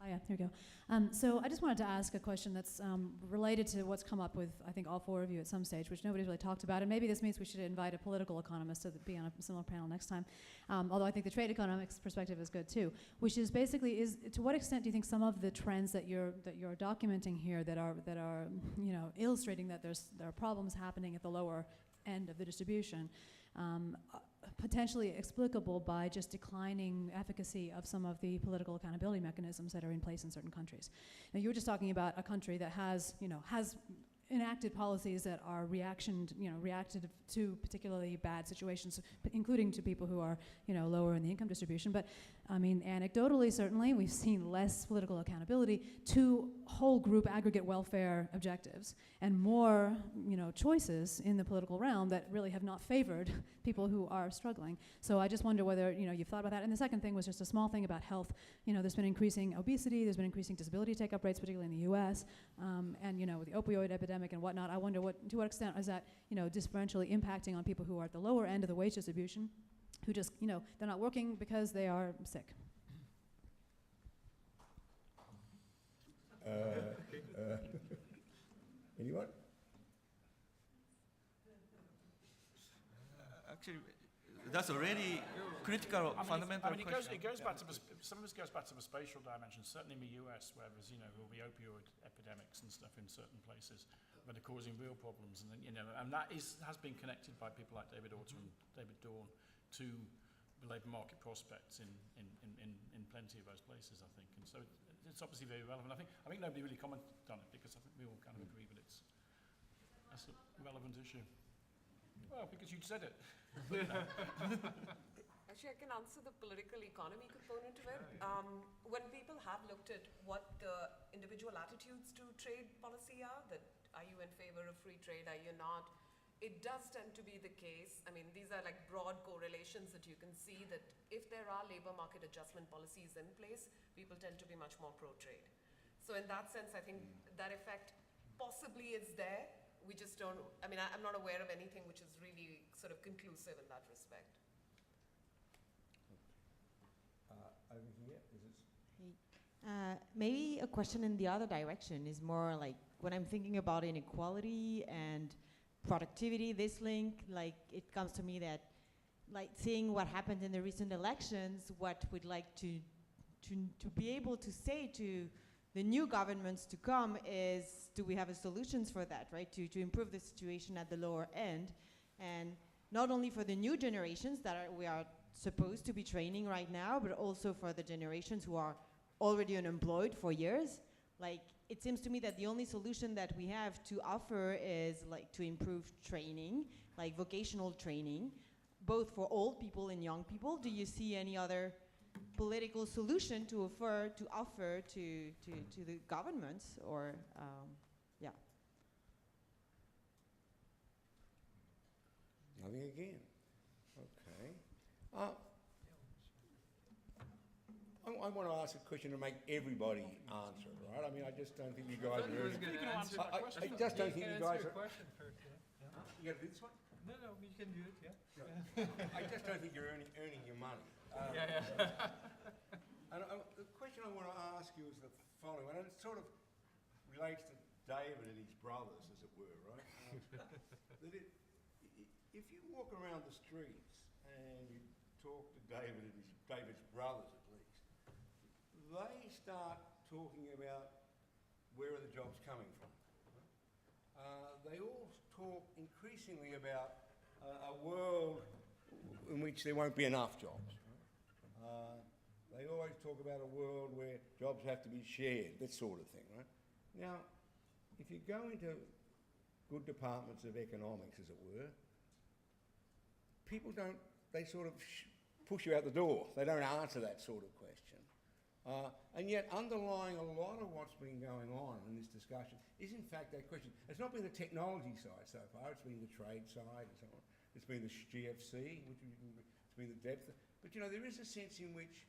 Oh, yeah, there we go. So I just wanted to ask a question that's related to what's come up with, I think, all four of you at some stage, which nobody's really talked about. And maybe this means we should invite a political economist to be on a similar panel next time. Although I think the trade economics perspective is good too, which is basically to what extent do you think some of the trends that you're documenting here that are illustrating that there are problems happening at the lower end of the distribution, potentially explicable by just declining efficacy of some of the political accountability mechanisms that are in place in certain countries. Now, you were just talking about a country that has enacted policies that are reacted to particularly bad situations, including to people who are, lower in the income distribution. But I mean, anecdotally, certainly, we've seen less political accountability to whole group aggregate welfare objectives and more, choices in the political realm that really have not favored people who are struggling. So I just wonder whether, you've thought about that. And the second thing was just a small thing about health. There's been increasing obesity, there's been increasing disability take-up rates, particularly in the US, and, with the opioid epidemic and whatnot, I wonder to what extent is that, differentially impacting on people who are at the lower end of the wage distribution, who just, they're not working because they are sick. Anyone? Actually, that's already critical, fundamental question. It goes back to some of this goes back to the spatial dimension. Certainly in the US, where there's there will be opioid epidemics and stuff in certain places that are causing real problems, and and that has been connected by people like David Autor and David Dawn to the labour market prospects in plenty of those places, I think, and so it's obviously very relevant. I think nobody really commented on it because I think we all kind of agree that that's a relevant issue. Well, because you said it. Actually, I can answer the political economy component of it. When people have looked at what the individual attitudes to trade policy are you in favor of free trade, are you not? It does tend to be the case. I mean, these are like broad correlations that you can see that if there are labor market adjustment policies in place, people tend to be much more pro-trade. So in that sense, I think that effect possibly is there. We just don't, I'm not aware of anything which is really sort of conclusive in that respect. Over here, is it? Maybe a question in the other direction is more like when I'm thinking about inequality and productivity, this link, like it comes to me that like seeing what happened in the recent elections, what we'd like to be able to say to the new governments to come is, do we have a solutions for that, right? To improve the situation at the lower end, and not only for the new generations that we are supposed to be training right now, but also for the generations who are already unemployed for years. Like, it seems to me that the only solution that we have to offer is like to improve training, like vocational training, both for old people and young people. Do you see any other political solution to offer to the governments, or yeah? Nothing again. Okay. I want to ask a question to make everybody answer, right? I mean, I just don't think you guys are earning. I just don't think you guys are. You got to do this one? No, you can do it, yeah. I just don't think you're earning your money. And the question I want to ask you is the following, and it sort of relates to David and his brothers, as it were, right? If you walk around the streets and you talk to David and David's brothers, at least, they start talking about where are the jobs coming from. They all talk increasingly about a world in which there won't be enough jobs. They always talk about a world where jobs have to be shared, that sort of thing, right? Now, if you go into good departments of economics, as it were, people don't, they sort of push you out the door. They don't answer that sort of question. And yet, underlying a lot of what's been going on in this discussion is, in fact, that question. It's not been the technology side so far, it's been the trade side and so on. It's been the GFC, it's been the depth. But, there is a sense in which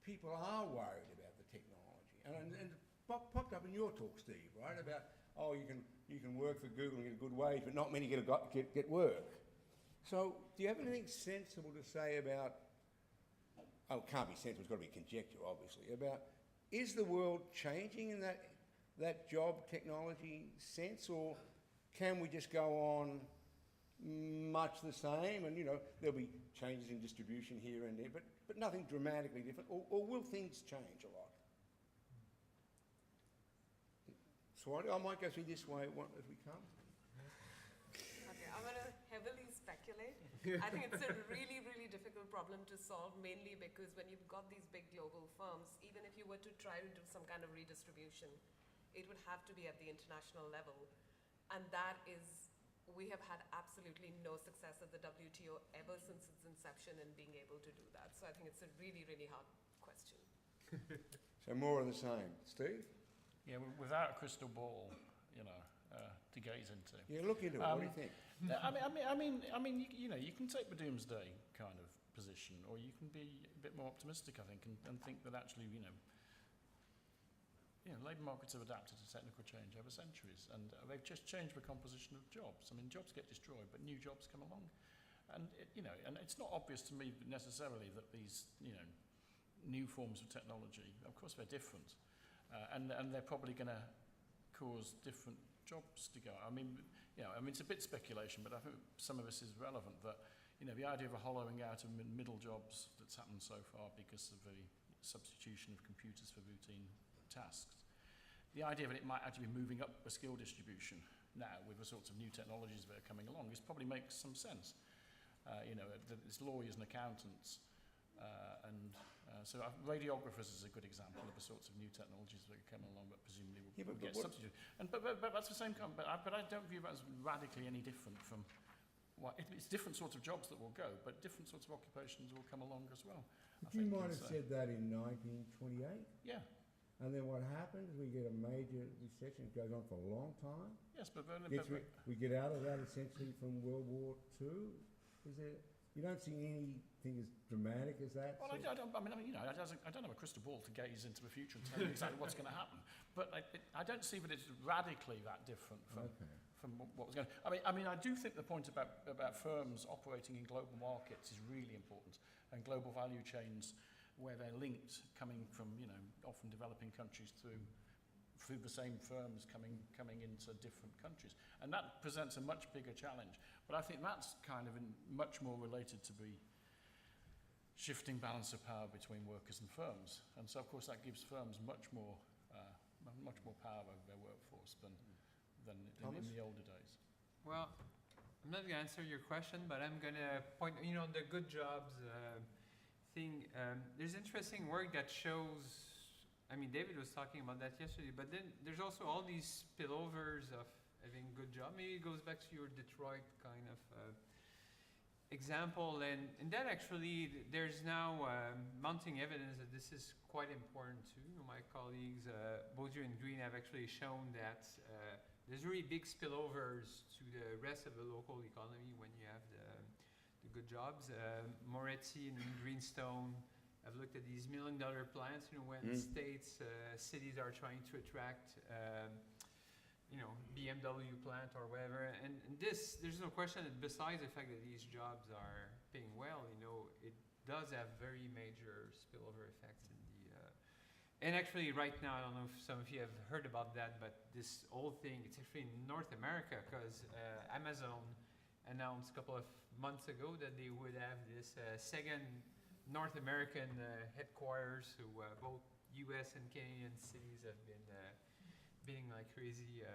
people are worried about the technology. And popped up in your talk, Steve, right, about, you can work for Google and get a good wage, but not many get work. So, do you have anything sensible to say about, it can't be sensible, it's got to be conjecture, obviously, about is the world changing in that job technology sense, or can we just go on much the same, and there'll be changes in distribution here and there, but nothing dramatically different, or will things change a lot? Swati, I might go through this way as we come. Okay, I'm going to heavily speculate. I think it's a really, really difficult problem to solve, mainly because when you've got these big global firms, even if you were to try to do some kind of redistribution, it would have to be at the international level. And that is, we have had absolutely no success at the WTO ever since its inception in being able to do that. So I think it's a really, really hard question. So more of the same. Steve? Yeah, without a crystal ball, to gaze into. Yeah, look into it. What do you think? You can take the doomsday kind of position, or you can be a bit more optimistic, I think, and think that actually, labour markets have adapted to technical change over centuries, and they've just changed the composition of jobs. I mean, jobs get destroyed, but new jobs come along, and and it's not obvious to me necessarily that these new forms of technology, of course, they're different, and they're probably going to cause different jobs to go. It's a bit speculation, but I think some of this is relevant. That the idea of a hollowing out of middle jobs that's happened so far because of the substitution of computers for routine tasks. The idea that it might actually be moving up a skill distribution now with the sorts of new technologies that are coming along, this probably makes some sense. It's lawyers and accountants, so radiographers is a good example of the sorts of new technologies that are coming along that presumably will get substituted. But that's the same kind, but I don't view that as radically any different from, it's different sorts of jobs that will go, but different sorts of occupations will come along as well. You might have said that in 1928. Yeah. And then what happens? We get a major recession. It goes on for a long time. Yes, but we get out of that essentially from World War II. You don't see anything as dramatic as that? Well, I don't have a crystal ball to gaze into the future and tell you exactly what's going to happen. But I don't see that it's radically that different from what was going on. I do think the point about firms operating in global markets is really important, and global value chains where they're linked, coming from often developing countries through the same firms coming into different countries, and that presents a much bigger challenge. But I think that's kind of much more related to the shifting balance of power between workers and firms, and so of course that gives firms much more power over their workforce than in the older days. Well, I'm not going to answer your question, but I'm going to point, the good jobs thing. There's interesting work that shows, David was talking about that yesterday, but then there's also all these spillovers of having good job. Maybe it goes back to your Detroit kind of example, and that actually, there's now mounting evidence that this is quite important too. My colleagues, Bozier and Green, have actually shown that there's really big spillovers to the rest of the local economy when you have the good jobs. Moretti and Greenstone have looked at these $1 million plants, when cities are trying to attract, BMW plant or whatever. And this, there's no question that besides the fact that these jobs are paying well, it does have very major spillover effects in the, and actually right now, I don't know if some of you have heard about that, but this whole thing, it's actually in North America, because Amazon announced a couple of months ago that they would have this second North American headquarters, who both US and Canadian cities have been bidding like crazy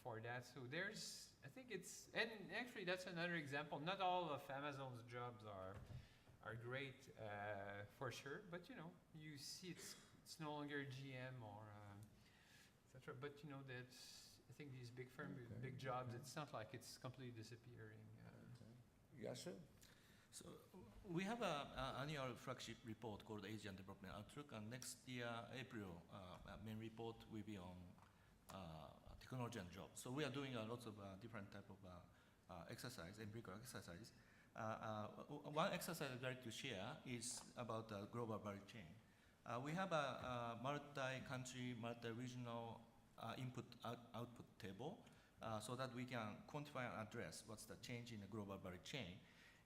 for that. So there's, I think it's, and actually that's another example. Not all of Amazon's jobs are great for sure, but you see it's no longer GM or etc. But that's, I think these big firms, big jobs, it's not like it's completely disappearing. Yasu? So we have an annual flagship report called Asian Development Outlook, and next year, April, main report will be on technology and jobs. So we are doing lots of different type of exercise, empirical exercise. One exercise I'd like to share is about the global value chain. We have a multi-country, multi-regional input-output table so that we can quantify and address what's the change in the global value chain.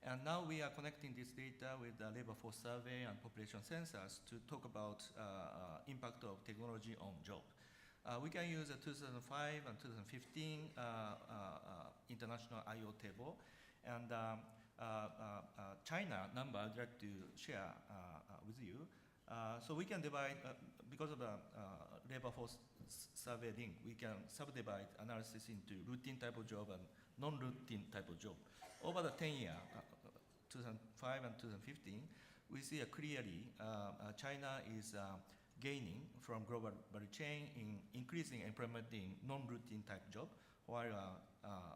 And now we are connecting this data with the labor force survey and population sensors to talk about impact of technology on job. We can use a 2005 and 2015 international IO table, and China number I'd like to share with you. So we can divide, because of the labor force survey link, we can subdivide analysis into routine type of job and non-routine type of job. Over the 10 years, 2005 and 2015, we see clearly China is gaining from global value chain in increasing employment in non-routine type job, while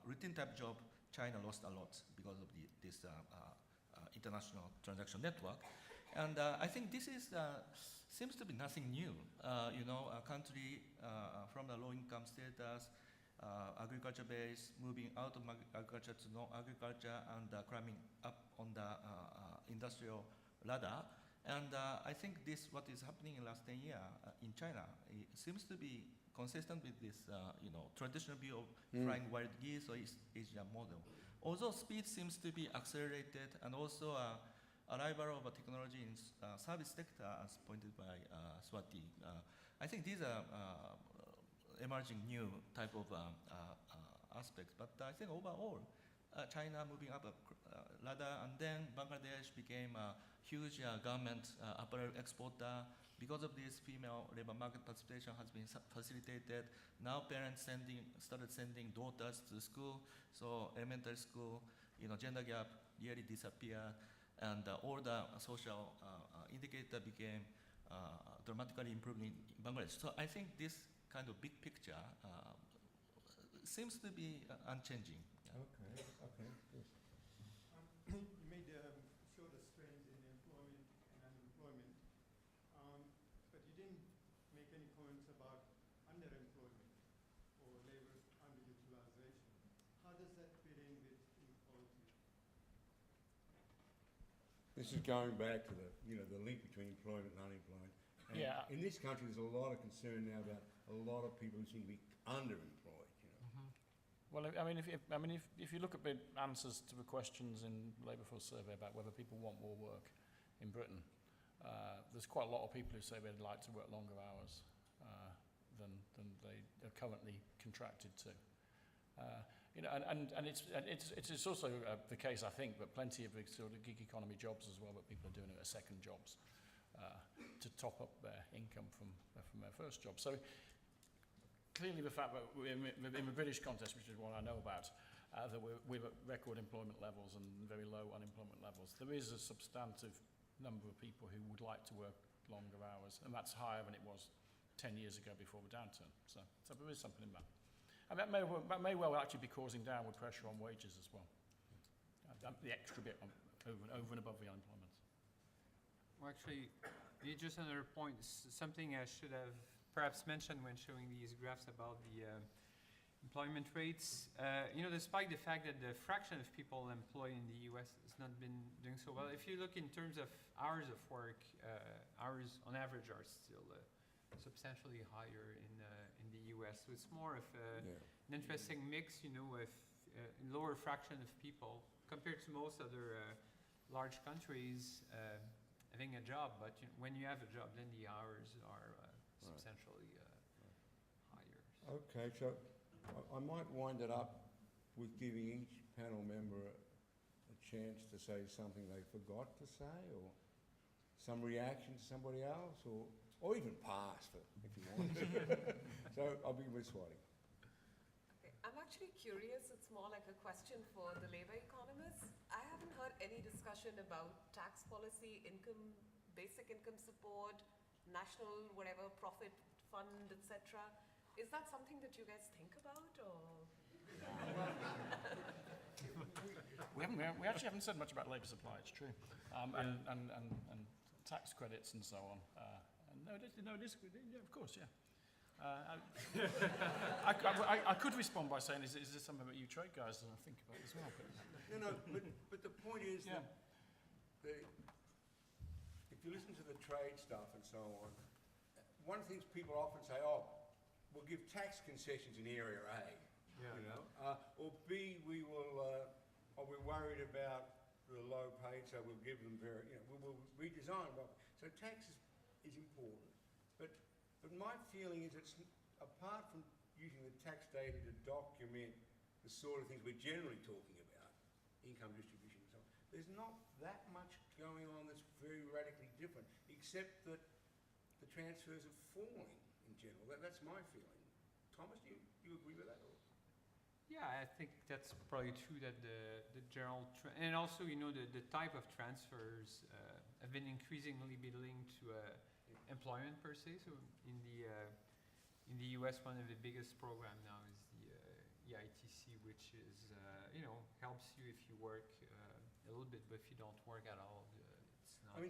routine type job, China lost a lot because of this international transaction network. And I think this is seems to be nothing new. A country from the low income status, agriculture base, moving out of agriculture to non-agriculture, and climbing up on the industrial ladder. And I think this, what is happening in the last 10 years in China, it seems to be consistent with this, traditional view of flying wild geese or East Asia model. Although speed seems to be accelerated, and also arrival of a technology in service sector, as pointed by Swati. I think these are emerging new type of aspects, but I think overall, China moving up a ladder, and then Bangladesh became a huge government apparel exporter. Because of this, female labor market participation has been facilitated. Now parents started sending daughters to school, so elementary school, gender gap nearly disappeared, and all the social indicator became dramatically improving in Bangladesh. So I think this kind of big picture seems to be unchanging. Yeah. Okay, good. You made showed us trends in employment and unemployment, but you didn't make any comments about underemployment or labor underutilization. How does that fit in with inequality? This is going back to the link between employment and unemployment. And Yeah. in this country, there's a lot of concern now about a lot of people who seem to be underemployed. Well, if you look at the answers to the questions in Labour Force survey about whether people want more work in Britain, there's quite a lot of people who say they'd like to work longer hours than they are currently contracted to. And it's also the case, I think, that plenty of the sort of gig economy jobs as well, that people are doing it as second jobs to top up their income from their first job. So clearly the fact that in the British context, which is what I know about, that we're at record employment levels and very low unemployment levels, there is a substantive number of people who would like to work longer hours, and that's higher than it was 10 years ago before the downturn. So there is something in that. And that may well actually be causing downward pressure on wages as well. The extra bit over and above the unemployment. Well, actually, just another point, something I should have perhaps mentioned when showing these graphs about the employment rates. Despite the fact that the fraction of people employed in the US has not been doing so well, if you look in terms of hours of work, hours on average are still substantially higher in the US. So it's more of an interesting mix, with a lower fraction of people compared to most other large countries having a job. But when you have a job, then the hours are substantially higher. Okay, so I might wind it up with giving each panel member a chance to say something they forgot to say, or some reaction to somebody else, or even pass if you want. So I'll begin with Swati. Okay, I'm actually curious. It's more like a question for the labor economists. I haven't heard any discussion about tax policy, basic income support, national whatever profit fund, etc. Is that something that you guys think about, or? We actually haven't said much about labour supply. It's true, and tax credits and so on. Yeah, of course, yeah. I could respond by saying, is this something that you trade guys think about as well? But the point is that if you listen to the trade stuff and so on, one of the things people often say, we'll give tax concessions in area A, or B, we're worried about the low paid, so we'll give them we'll redesign. So tax is important, but my feeling is it's apart from using the tax data to document the sort of things we're generally talking about, income distribution and so on, there's not that much going on that's very radically different, except that the transfers are falling in general. That's my feeling. Thomas, do you agree with that? Or? Yeah, I think that's probably true that the general and also the type of transfers have been increasingly be linked to employment per se. So in the US, one of the biggest program now is the EITC, which is helps you if you work a little bit, but if you don't work at all, it's not.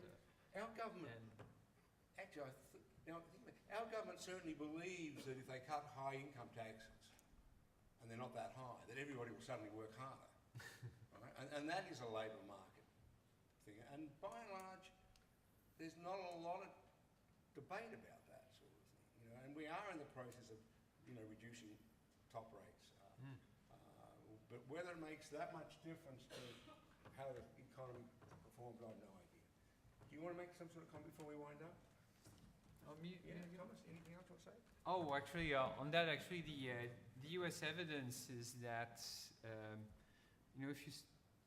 Our government. Actually, our government certainly believes that if they cut high income taxes, and they're not that high, that everybody will suddenly work harder. Right? And that is a labour market thing. And by and large, there's not a lot of debate about that sort of thing. And we are in the process of reducing top rates. But whether it makes that much difference to how the economy performs, I have no idea. Do you want to make some sort of comment before we wind up? Thomas, anything else you want to say? Oh, actually, on that, the U.S. evidence is that you know,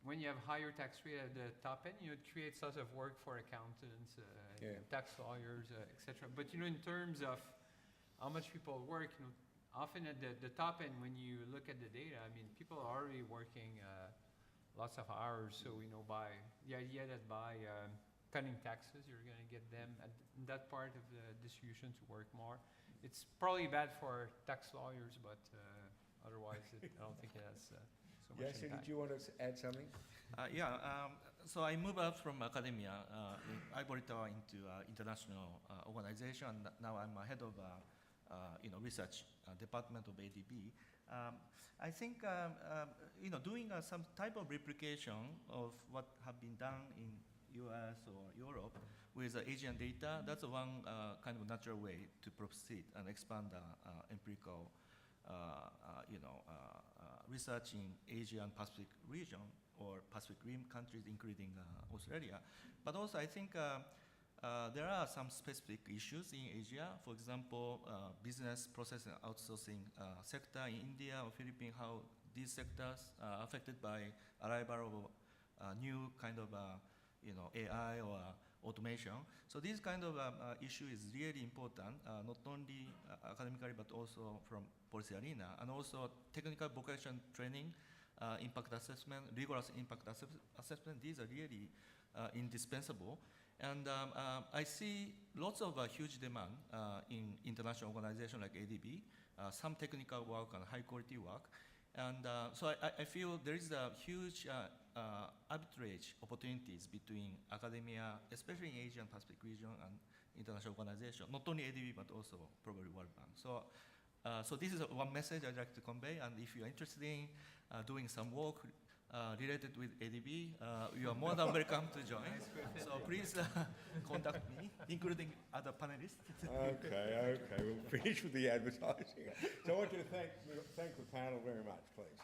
when you have higher tax rate at the top end, you know, it creates lots of work for accountants, tax lawyers, etc. But you know, in terms of how much people work, you know, often at the top end, when you look at the data, I mean, people are already working lots of hours. So you know, by the idea that by cutting taxes, you're going to get them at that part of the distribution to work more. It's probably bad for tax lawyers, but otherwise, I don't think it has so much Yes, so impact. did you want to add something? So I moved out from academia in Ivory Tower into international organization. Now I'm head of research department of ADB. I think doing some type of replication of what have been done in US or Europe with Asian data, that's one kind of natural way to proceed and expand empirical research in Asia and Pacific region or Pacific Rim countries, including Australia. But also, I think there are some specific issues in Asia. For example, business process and outsourcing sector in India or Philippines, how these sectors are affected by arrival of new kind of AI or automation. So this kind of issue is really important, not only academically, but also from policy arena, and also technical vocation training, impact assessment, rigorous impact assessment. These are really indispensable. And I see lots of huge demand in international organizations like ADB, some technical work and high quality work. And so I feel there is a huge arbitrage opportunities between academia, especially in Asian Pacific region, and international organization, not only ADB, but also probably World Bank. So this is one message I'd like to convey. And if you're interested in doing some work related with ADB, you are more than welcome to join. So please contact me, including other panelists. Okay, we'll finish with the advertising. So I want you to thank the panel very much, please.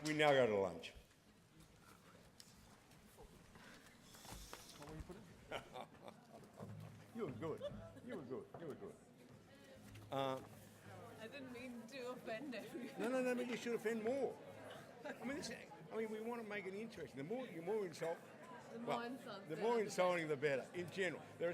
We now go to lunch. You were good. I didn't mean to offend everyone. No, but you should offend more. I mean, we want to make it interesting. The more insult, The more insults, the more insulting, the better. In general, there are